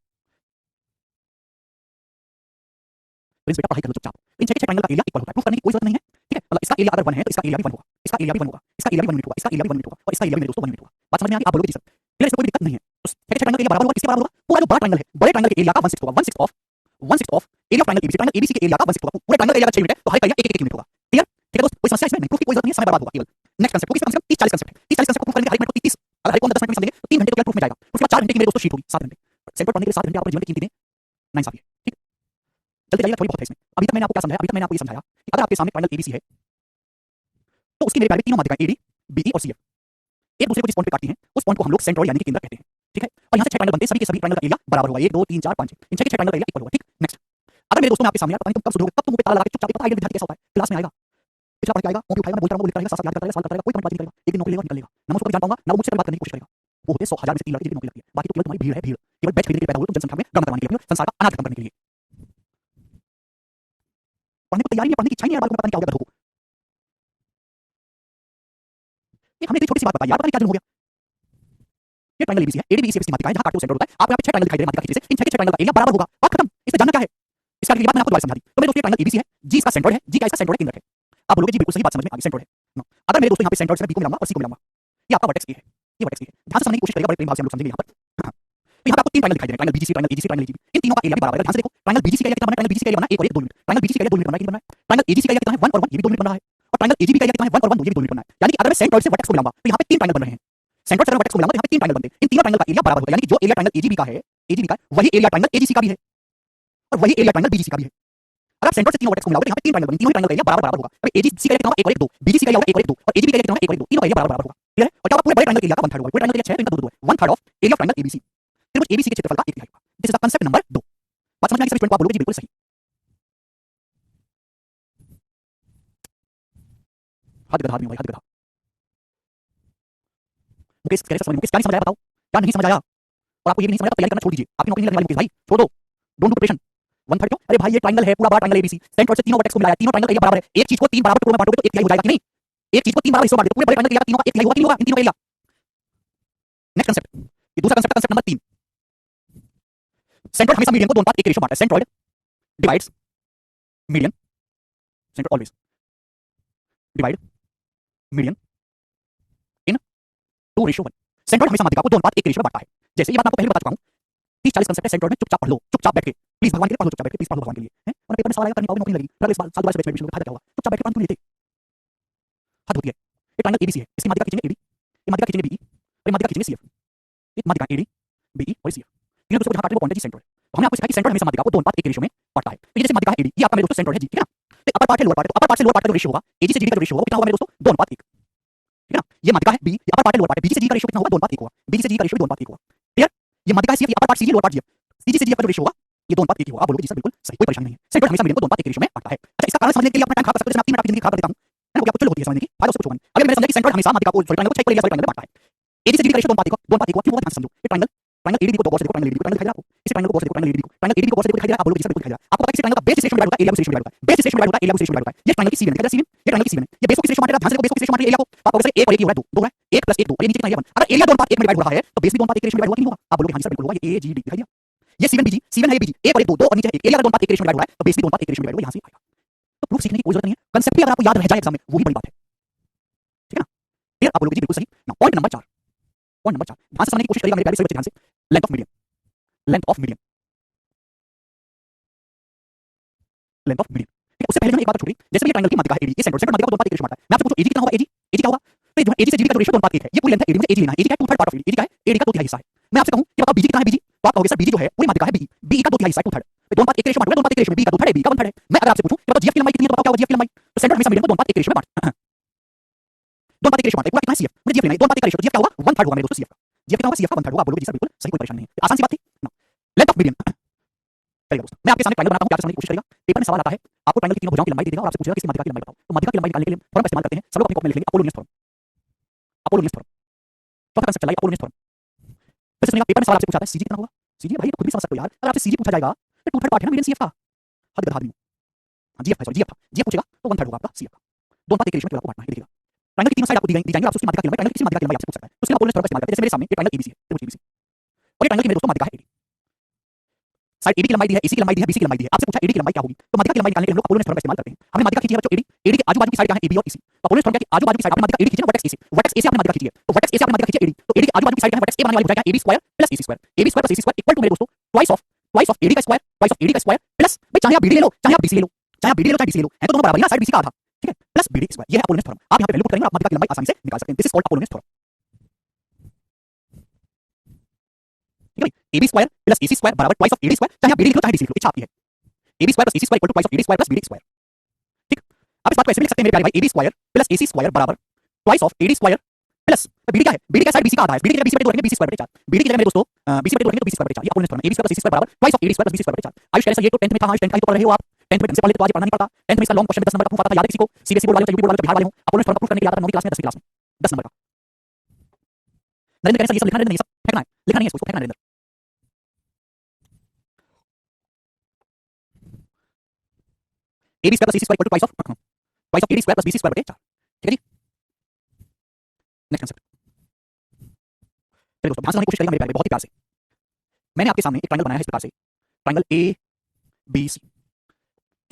प्रिंस बेटा पढ़ाई कर लो चुपचाप। इन 6 के 6 ट्रायंगल का एरिया इक्वल होता है, प्रूफ करने की कोई जरूरत नहीं है। ठीक है, मतलब इसका एरिया अगर 1 है तो इसका एरिया भी 1 होगा, इसका एरिया भी 1 होगा, इसका एरिया भी 1 यूनिट होगा, इसका एरिया भी 1 यूनिट होगा और इसका एरिया भी मेरे दोस्तों 1 यूनिट होगा। बात समझ में आ गई? आप बोलोगे जी सर क्लियर, इसमें कोई दिक्कत नहीं है। तो 6 के 6 ट्रायंगल का एरिया बराबर होगा, किसके बराबर होगा? पूरा जो बड़ा ट्रायंगल है, बड़े ट्रायंगल के एरिया का 1/6 होगा, 1/6 of area of triangle ABC, triangle ABC के एरिया का 1/6 होगा। पूरे ट्रायंगल एरिया का 6 यूनिट है तो हर एरिया 1 यूनिट होगा। क्लियर? ठीक है दोस्त, कोई समस्या इसमें नहीं, प्रूफ की कोई जरूरत नहीं है, समय बर्बाद होगा केवल। नेक्स्ट कांसेप्ट, क्योंकि इसमें कम से कम 30 40 कांसेप्ट है। 30 40 कांसेप्ट को प्रूफ करने के हर एक मिनट को 30 अगर हर एक को 10 मिनट में समझेंगे तो 3 घंटे तो केवल प्रूफ में जाएगा। उसके बाद 4 घंटे की मेरे दोस्तों शीट होगी, 7 घंटे। सेंटर पढ़ने के लिए 7 घंटे आपके जीवन की कीमती में नाइंसाफी है। ठीक है, जल्दी जाइएगा, थोड़ी बहुत है इसमें। अभी तक मैंने आपको क्या समझाया? अभी तक मैंने आपको ये समझाया कि अगर आपके सामने ट्रायंगल एबीसी है तो उसकी मेरे प्यारे तीनों माध्यिकाएं एडी बीई और सीएफ एक दूसरे को जिस पॉइंट पे काटती हैं उस पॉइंट को हम लोग सेंट्रोइड यानी कि केंद्र कहते हैं। ठीक है, और यहाँ से 6 ट्रायंगल बनते हैं, सभी के सभी ट्रायंगल का एरिया बराबर होगा, 1 2 3 4 5 इन 6 के 6 ट्रायंगल का एरिया इक्वल होगा। ठीक, नेक्स्ट। अगर मेरे दोस्तों में आपके सामने, पता नहीं तुम कब सुधरोगे, कब तुम मुझे ताला लगा के चुपचाप, पता है विद्यार्थी कैसा होता है, क्लास में आएगा, पिछला पढ़ के आएगा, कॉपी उठाएगा, मैं बोलता रहूंगा, लिखता रहेगा, साथ-साथ याद करता रहेगा, सॉल्व करता रहेगा, कोई बात नहीं करेगा। एक दिन नौकरी लेगा, निकल लेगा। ना मैं उसको जान पाऊंगा, ना वो मुझसे बात करने की कोशिश करेगा। वो होते 100 1000 में से 3 लड़के जिनकी नौकरी लगती है। बाकी तो केवल तुम्हारी भीड़ है, भीड़। केवल बैच खरीदने के लिए पैदा हुए तुम जनसंख्या में गणना करवाने के लिए, संसार का अनाज खत्म करने के लिए। पढ़ने को तैयारी नहीं, पढ़ने की इच्छा ही नहीं है, बालकों को पता नहीं क्या हो गया, देखो। ये हमने इतनी छोटी सी बात बताई यार, पता नहीं क्या जुल्म हो गया। ये ट्रायंगल एबीसी है, एडी बीई सीएफ की माध्यिका है, जहां काटो सेंटर होता है। आपको यहाँ पे 6 ट्रायंगल दिखाई दे रहे हैं माध्यिका खींचने से, इन 6 के 6 ट्रायंगल का एरिया बराबर होगा। बात खत्म, इसमें जानना क्या है? इसका अगली बात मैंने आपको दोबारा समझा दी। तो मेरे दोस्तों ये ट्रायंगल एबीसी है, जी इसका सेंटर है, जी का इसका सेंटर है, केंद्र है। आप बोलोगे जी बिल्कुल सही बात, समझ में आ गई, सेंटर है। अगर मेरे दोस्तों यहाँ पे सेंटर से बी को मिलाऊंगा और सी को मिलाऊंगा, ये आपका वर्टेक्स ए है, ये वर्टेक्स ए है। ध्यान से समझने की कोशिश करेगा, बड़े प्रेम भाव से हम लोग समझेंगे यहाँ पर। तो यहाँ पे आपको 3 ट्रायंगल दिखाई दे रहे हैं, triangle BGC, triangle AGC, triangle AGB. इन तीनों का एरिया भी बराबर है। ध्यान से देखो, ट्रायंगल बीजीसी का एरिया कितना बना है? ट्रायंगल बीजीसी का एरिया बना 1 और 1 2 यूनिट। ट्रायंगल बीजीसी का एरिया 2 यूनिट बना है, कितना बना है? ट्रायंगल एजीसी का एरिया कितना है? 1 और 1, ये भी 2 यूनिट बन रहा है। और ट्रायंगल एजीबी का एरिया कितना है? 1 और 1, ये भी 2 यूनिट बना है। यानी कि अगर मैं सेंट्रोइड से वर्टेक्स को मिलाऊंगा तो यहाँ पे 3 ट्रायंगल बन रहे हैं। सेंट्रोइड से वर्टेक्स को मिलाऊंगा तो यहाँ पे 3 ट्रायंगल बनते हैं। इन तीनों ट्रायंगल का एरिया बराबर होगा, यानी कि जो एरिया ट्रायंगल एजीबी का है, एजीबी का वही एरिया ट्रायंगल एजीसी का भी है और वही एरिया ट्रायंगल बीजीसी का भी है। अगर आप सेंट्रोइड से 3 वर्टेक्स को मिलाओगे तो यहाँ पे 3 ट्रायंगल बनेंगे, तीनों ट्रायंगल का एरिया बराबर बराबर होगा। अभी एजीसी का एरिया कितना होगा? 1 और 1 2, बीजीसी का एरिया होगा 1 और 1 2 और एजीबी का एरिया कितना होगा? 1 और 1 2, तीनों का एरिया बराबर बराबर होगा। क्लियर है? और क्या होगा? पूरे बड़े ट्रायंगल के एरिया का 1/3 होगा। पूरे ट्रायंगल का एरिया 6 तो इनका 2 2 है, 1/3 of area of triangle ABC. त्रिभुज एबीसी के क्षेत्रफल का 1 तिहाई होगा। This is the concept number 2। बात समझ में आ गई सभी स्टूडेंट को? आप बोलोगे जी बिल्कुल सही। हद गधा आदमी भाई, हद गधा। मुकेश कैसे समझ, मुकेश क्या नहीं समझ आया बताओ? क्या नहीं समझ आया? और आपको ये भी नहीं समझ आया तो तैयारी करना छोड़ दीजिए, आपकी नौकरी नहीं लगने वाली मुकेश भाई, छोड़ दो, डोंट डू प्रिपरेशन। 1/3 क्यों? अरे भाई ये ट्रायंगल है, पूरा बड़ा ट्रायंगल एबीसी, सेंट्रोइड से तीनों वर्टेक्स को मिलाया, तीनों ट्रायंगल का एरिया बराबर है। एक चीज को 3 बराबर टुकड़ों में बांटोगे तो 1 तिहाई हो जाएगा कि नहीं? एक चीज को 3 बराबर हिस्सों में बांट दो, पूरे बड़े ट्रायंगल के एरिया तीनों का 1 तिहाई होगा कि नहीं होगा? इन तीनों का एरिया। नेक्स्ट कांसेप्ट, ये दूसरा कांसेप्ट, कांसेप्ट नंबर 3। सेंट्रोइड हमेशा मीडियन को 2 अनुपात 1 के रेशियो बांटता है। Centroid divides median, centroid always divide median in 2:1। Centroid हमेशा माध्यिका को 2 अनुपात 1 के रेशियो में बांटता है। जैसे ये बात आपको पहले बता चुका हूं, 30 40 कांसेप्ट है सेंट्रोइड में, चुपचाप पढ़ लो, चुपचाप बैठ के प्लीज, भगवान के लिए पढ़ लो, चुपचाप बैठ के प्लीज, पढ़ लो भगवान के लिए, हैं? और पेपर में सवाल आएगा, करनी पाओगे, नौकरी लगेगी, फिर अगले साल दोबारा से बैच में एडमिशन लोगे, फायदा क्या होगा? चुपचाप बैठ के पढ़ क्यों नहीं लेते? हद होती है। ये ट्रायंगल एबीसी है, इसकी माध्यिका खींचेंगे एडी, ये माध्यिका खींचेंगे बीई और ये माध्यिका खींचेंगे सीएफ। ये माध्यिका एडी बीई और सीएफ तीनों दूसरे को जहां काटते हैं वो पॉइंट है जी सेंट्रोइड। तो हमने आपको सिखाया कि सेंट्रोइड हमेशा माध्यिका को 2 अनुपात 1 के रेशियो में बांटता है। तो ये जैसे माध्यिका है एडी, ये आपका मेरे दोस्तों सेंट्रोइड है जी, ठीक है ना? तो अपर पार्ट है लोअर पार्ट, तो अपर पार्ट से लोअर पार्ट का जो रेशियो होगा, एजी से जीडी का जो रेशियो होगा कितना होगा मेरे दोस्तों? 2 अनुपात 1, ठीक है ना? ये माध्यिका है बी, ये अपर पार्ट है लोअर पार्ट है, बीजी से जी का रेशियो कितना होगा? 2 अनुपात 1 होगा। बीजी से जी का रेशियो 2 अनुपात 1 होगा। क्लियर? ये माध्यिका है सीएफ, ये upper part CG, lower part GF. CG से जी का जो रेशियो होगा ये 2 अनुपात 1 होगा। आप बोलोगे जी सर बिल्कुल सही, कोई परेशानी नहीं है। सेंट्रोइड हमेशा मीडियन को 2 अनुपात 1 के रेशियो में बांटता है। अच्छा, इसका कारण समझने के लिए अपना टाइम खराब कर सकते हो, जैसे मैं 3 मिनट आपकी जिंदगी खराब कर देता हूं, है ना? क्या कुछ होती है समझने की, फायदा उसको छोड़ो। अगर मैंने समझा कि सेंट्रोइड हमेशा माध्यिका को सॉरी ट्रायंगल को 6 इक्वल एरिया सॉरी ट्रायंगल में बांटता है। एडी से जीडी का रेशियो 2 अनुपात 1 होगा, 2 अनुपात 1 होगा, क्यों होगा? ध्यान से समझो। ये ट्रायंगल ट्रायंगल एडी को 2 गौर से देखो, ट्रायंगल एडी को ट्रायंगल दिखाई दे रहा है आपको, इस ट्रायंगल को गौर से देखो, ट्रायंगल एडी को, ट्रायंगल एडी को गौर से देखो, दिखाई दे रहा है। आप बोलोगे जी सर बिल्कुल दिखाई दे रहा है। आपको पता है कि ट्रायंगल का बेस किस रेशियो में डिवाइड होता है? एरिया किस रेशियो में डिवाइड होता है? बेस किस रेशियो में डिवाइड होता है? एरिया किस रेशियो में डिवाइड होता है? ये ट्रायंगल की सीवन है, क्या सीवन? ये ट्रायंगल की सीवन है। ये बेस को किस रेशियो में बांट रहा है? ध्यान से देखो, बेस को किस रेशियो में बांट रहा है एरिया को। आप बोलोगे सर 1 और 1 ही हो रहा है, 2 है, 1 + 1 2 और ये नीचे कितना एरिया 1। अगर एरिया 2 अनुपात 1 में डिवाइड हो रहा है तो बेस भी 2 अनुपात 1 के रेशियो में डिवाइड होगा कि नहीं होगा? आप बोलोगे हां जी सर बिल्कुल होगा, ये ए जी डी दिखाई दिया। ये सीवन बीजी, सीवन है ये बीजी, 1 और 1 2 2 और नीचे 1, एरिया अगर 2 अनुपात 1 के रेशियो में डिवाइड हो रहा है तो बेस भी 2 अनुपात 1 के रेशियो में डिवाइड होगा, यहां से आएगा। तो प्रूफ सीखने की कोई जरूरत नहीं है, कांसेप्ट भी अगर आपको याद रह जाए एग्जाम में वो ही बड़ी बात है, ठीक है ना? क्लियर? आप बोलोगे जी बिल्कुल सही। Now point number 4, point number 4 ध्यान से समझने की कोशिश करिएगा मेरे प्यारे सभी बच्चे, ध्यान से। Length of median, length of median, length of median. ठीक है, उससे पहले जो एक बात छोड़ी, जैसे ये ट्रायंगल की माध्यिका है एडी, ये सेंट्रोइड माध्यिका को 2 अनुपात 1 के रेशियो में बांटता है। मैं आपसे पूछूं एजी कितना होगा? एजी एजी क्या होगा? तो ये जो एजी से जीडी का जो रेशियो 2 अनुपात 1 है, ये पूरी लेंथ है एडी, मुझे एजी लेना है। एजी क्या है? 2/3 पार्ट ऑफ एडी। एडी क्या है? एडी का 2 तिहाई हिस्सा है। मैं आपसे कहूं कि बताओ बीजी कितना है? बीजी तो आप कहोगे सर बीजी जो है पूरी माध्यिका है बीई, बीई का 2 तिहाई हिस्सा है, 2/3। तो 2 अनुपात 1 के रेशियो में बांटोगे, 2 अनुपात 1 के रेशियो में बी का 2/3 है, बी का 1/3 है। मैं अगर आपसे पूछूं कि बताओ जीएफ की लंबाई कितनी है, तो बताओ क्या होगा जीएफ की लंबाई? तो सेंट्रोइड हमेशा मीडियन को 2 अनुपात 1 के रेशियो में बांटता है। 2 अनुपात 1 के रेशियो में बांटता है, पूरा कितना है सीएफ? मुझे जीएफ लेना है, 2 अनुपात 1 का रेशियो, तो जीएफ क्या होगा? 1/3 होगा मेरे दोस्तों सीएफ का। जीएफ कितना होगा, सीएफ का 1/3 होगा। आप बोलोगे जी सर बिल्कुल सही, कोई परेशानी नहीं है, आसान सी बात थी ना। लेंथ ऑफ मीडियन, चलिए दोस्तों मैं आपके सामने ट्रायंगल बनाता हूँ, क्या समझने की कोशिश करिएगा। पेपर में सवाल आता है, आपको ट्रायंगल की तीनों भुजाओं की लंबाई दे देगा और आपसे पूछेगा किसकी माध्यिका की लंबाई बताओ। तो माध्यिका की लंबाई निकालने के लिए फॉर्म का इस्तेमाल करते हैं, सब लोग अपने कॉपी में लिख लेंगे, अपोलोनियस फॉर्म। अपोलोनियस फॉर्म चौथा कंसेप्ट चला, अपोलोनियस फॉर्म। फिर से सुनिएगा, पेपर में सवाल आपसे पूछा था सीजी कितना होगा। सीजी भाई खुद भी समझ सकते हो यार, अगर आपसे सीजी पूछा जाएगा तो 2/3 पार्ट है ना मीडियन सीएफ का। हद गधा आदमी, जीएफ है, सॉरी जीएफ था, जीएफ पूछेगा तो 1/3 होगा आपका सीएफ का। दोनों पार्ट एक रेशियो में आपको बांटना है, देखिएगा। ट्रायंगल की तीनों साइड आपको दी जाएंगी, आप उसकी माध्यिका की लंबाई, ट्रायंगल की किसी माध्यिका की लंबाई आपसे पूछ सकता है, तो उसके लिए अपोलोनियस फॉर्म का इस्तेमाल करते हैं। जैसे मेरे सामने ये ट्रायंगल एबीसी है, त्रिभुज एबीसी, और ये ट्रायंगल की मेरे दोस्तों माध्यिका है एडी। साइड एडी की लंबाई दी है, एसी की लंबाई दी है, बीसी की लंबाई दी है, आपसे पूछा एडी की लंबाई क्या होगी, तो माध्यिका की लंबाई निकालने के लिए हम लोग अपोलोनियस फॉर्म का इस्तेमाल करते हैं। हमने माध्यिका खींची है बच्चों एडी, एडी के आजू बाजू की साइड क्या है एबी और ईसी, तो अपोलोनियस फॉर्म क्या है कि आजू बाजू की साइड आपने माध्यिका एडी खींची ना, वर्टेक्स ए से, वर्टेक्स ए से आपने माध्यिका खींची है, तो वर्टेक्स ए से आपने माध्यिका खींची एडी, तो एडी के आजू बाजू की साइड क्या है, वर्टेक्स ए बनाने वाली भुजा क्या है, AB square plus AC square, AB square plus AC square equal to मेरे दोस्तों ट्वाइस ऑफ एडी का स्क्वायर, ट्वाइस ऑफ एडी का स्क्वायर प्लस, भाई चाहे आप बीडी ले लो, चाहे आप बीसी ले लो, चाहे आप बीडी ले लो, चाहे बीसी ले लो, है तो दोनों बराबर ही ना, साइड बीसी का आधा, ठीक है, प्लस बीडी स्क्वायर, ये है अपोलोनियस फॉर्म। आप यहां पे वैल्यू पुट करेंगे, आप माध्यिका की लंबाई आसानी से निकाल सकते हैं। This is called Apollonius form, ठीक है भाई। AB square plus AC square बराबर ट्वाइस ऑफ एडी स्क्वायर, चाहे आप बीडी लिख लो चाहे बीसी लिख लो, इच्छा आपकी है। AB square plus AC square equal to twice of AD square plus BD square, ठीक। आप इस बात को ऐसे भी लिख सकते हैं मेरे प्यारे भाई, AB square plus AC square बराबर twice of AD square plus BD क्या है, बीडी का साइड बीसी का आधा है, बीडी की जगह बीसी बटे 2 रखेंगे, बीसी स्क्वायर बटे 4, बीडी की जगह मेरे दोस्तों बीसी बटे 2 रखेंगे तो बीसी स्क्वायर बटे 4, ये अपोलोनियस फॉर्म है। AB square plus AC square बराबर twice of AD square plus BC square बटे 4। आयुष कह रहे सर ये तो 10th में था, हाँ 10th का ही तो पढ़ रहे हो आप, 10th में ढंग से पढ़ लेते तो आज पढ़ना नहीं पड़ता। 10th में इसका लॉन्ग क्वेश्चन 10 नंबर का प्रूफ आता था, याद है किसी को, सीबीएसई बोर्ड वाले, यूपी बोर्ड वाले, बिहार वाले हो, अपोलोनियस फॉर्म का प्रूफ करने के लिए आता था 9वीं क्लास में, 10वीं क्लास में 10 नंबर का। नरेंद्र कह रहे सर ये सब लिखना नहीं, सब फेंकना है, लिखना नहीं है इसको, फेंकना Narendra. AB square plus AC square equal to twice of AD square plus BC square बटे 4, ठीक है जी। नेक्स्ट कंसेप्ट, चलिए दोस्तों ध्यान से समझने की कोशिश करिएगा मेरे प्यारे, बहुत ही प्यार से। मैंने आपके सामने एक ट्रायंगल बनाया है इस प्रकार से, ट्रायंगल ए बी सी,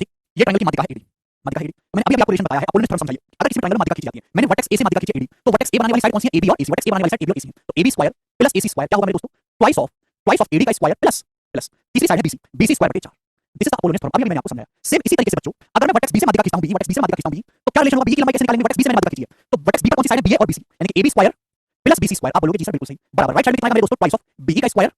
ठीक। ये ट्रायंगल की माध्यिका है एडी, माध्यिका है एडी। मैंने अभी आपको रिलेशन बताया है, अपोलोनियस फॉर्म समझिए। अगर किसी ट्रायंगल में माध्यिका खींची जाती है, मैंने वर्टेक्स ए से माध्यिका खींची एडी, तो वर्टेक्स ए बनाने वाली साइड कौन सी है, एबी और एसी, वर्टेक्स ए बनाने वाली साइड एबी और एसी है, तो AB square plus AC square क्या होगा मेरे दोस्तों, ट्वाइस ऑफ एडी का स्क्वायर प्लस प्लस तीसरी साइड है बीसी, बीसी स्क्वायर बटे 4। This is the Apollonius form. अभी मैंने आपको समझाया। सेम इसी तरीके से बच्चों, अगर मैं वर्टेक्स बी से माध्यिका खींचता हूं, बी वर्टेक्स बी से माध्यिका खींचता हूं बी, तो क्या रिलेशन होगा, बी की लंबाई कैसे निकालेंगे, वर्टेक्स बी से मैंने माध्यिका खींची है, तो वर्टेक्स बी का कौन सी साइड है, बी और बीसी, यानी कि AB square plus BC square. आप बोलोगे जी सर बिल्कुल सही, बराबर राइट साइड में कितना आएगा मेरे दोस्तों, ट्वाइस ऑफ बी का स्क्वायर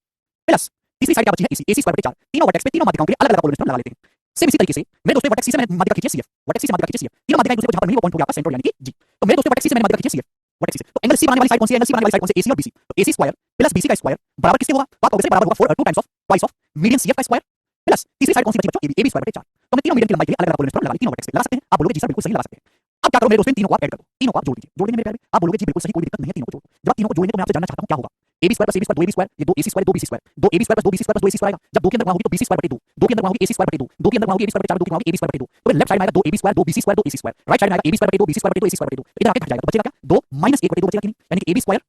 प्लस तीसरी साइड क्या बची है एसी, एसी स्क्वायर बटे 4। तीनों वर्टेक्स पे तीनों माध्यिकाओं के लिए अलग-अलग अपोलोनियस फॉर्म लगा लेते हैं। सेम इसी तरीके से मेरे दोस्तों वर्टेक्स सी से मैंने माध्यिका खींची है सीएफ, वर्टेक्स सी से माध्यिका खींची है सीएफ, तीनों माध्यिका एक दूसरे को जहां पर मिली वो पॉइंट हो गया आपका सेंटर यानी कि जी। तो मेरे दोस्तों वर्टेक्स सी से मैंने माध्यिका खींची है सीएफ, वर्टेक्स सी से, तो एंगल सी बनाने वाली साइड कौन सी है, एंगल सी बनाने वाली साइड कौन सी है, एसी और बीसी, तो एसी स्क्वायर प्लस बीसी का स्क्वायर बराबर किसके होगा, तो आप ऑब्वियसली बराबर होगा 4 2 times of twice of median CF का स्क्वायर प्लस तीसरी साइड कौन सी बची बच्चों, एबी, एबी स्क्वायर बटे 4। तो मैं तीनों मीडियन की लंबाई के लिए अलग-अलग अपोलोनियस फॉर्म लगा ली, तीनों वर्टेक्स पे लगा सकते हैं। आप बोलोगे जी सर बिल्कुल सही लगा सकते हैं। अब क्या करो मेरे दोस्तों, इन तीनों को आप ऐड कर दो, तीनों को आप जोड़ दीजिए, जोड़ देंगे मेरे प्यारे, आप बोलोगे जी बिल्कुल सही, कोई दिक्कत नहीं है, तीनों को जोड़। जब आप तीनों को जोड़ेंगे तो मैं आपसे जानना चाहता हूं क्या होगा, AB square plus AB square 2 AB square, ये 2 AC square 2 BC square, 2 AB square plus 2 BC square plus 2 AC square आएगा। जब 2 के अंदर होगी तो बीसी स्क्वायर बटे 2, 2 के अंदर होगी एसी स्क्वायर बटे 2, 2 के अंदर होगी एबी स्क्वायर बटे 4, 2 के अंदर एबी स्क्वायर बटे 2, तो लेफ्ट साइड में आएगा 2 AB square 2 BC square 2 AC square, right side में आएगा एबी स्क्वायर बटे 2 बीसी स्क्वायर बटे 2 एसी स्क्वायर बटे 2, तो इधर आके घट जाएगा, तो बचेगा क्या 2 माइनस 1 बटे 2 बचेगा कि नहीं, यानी कि AB square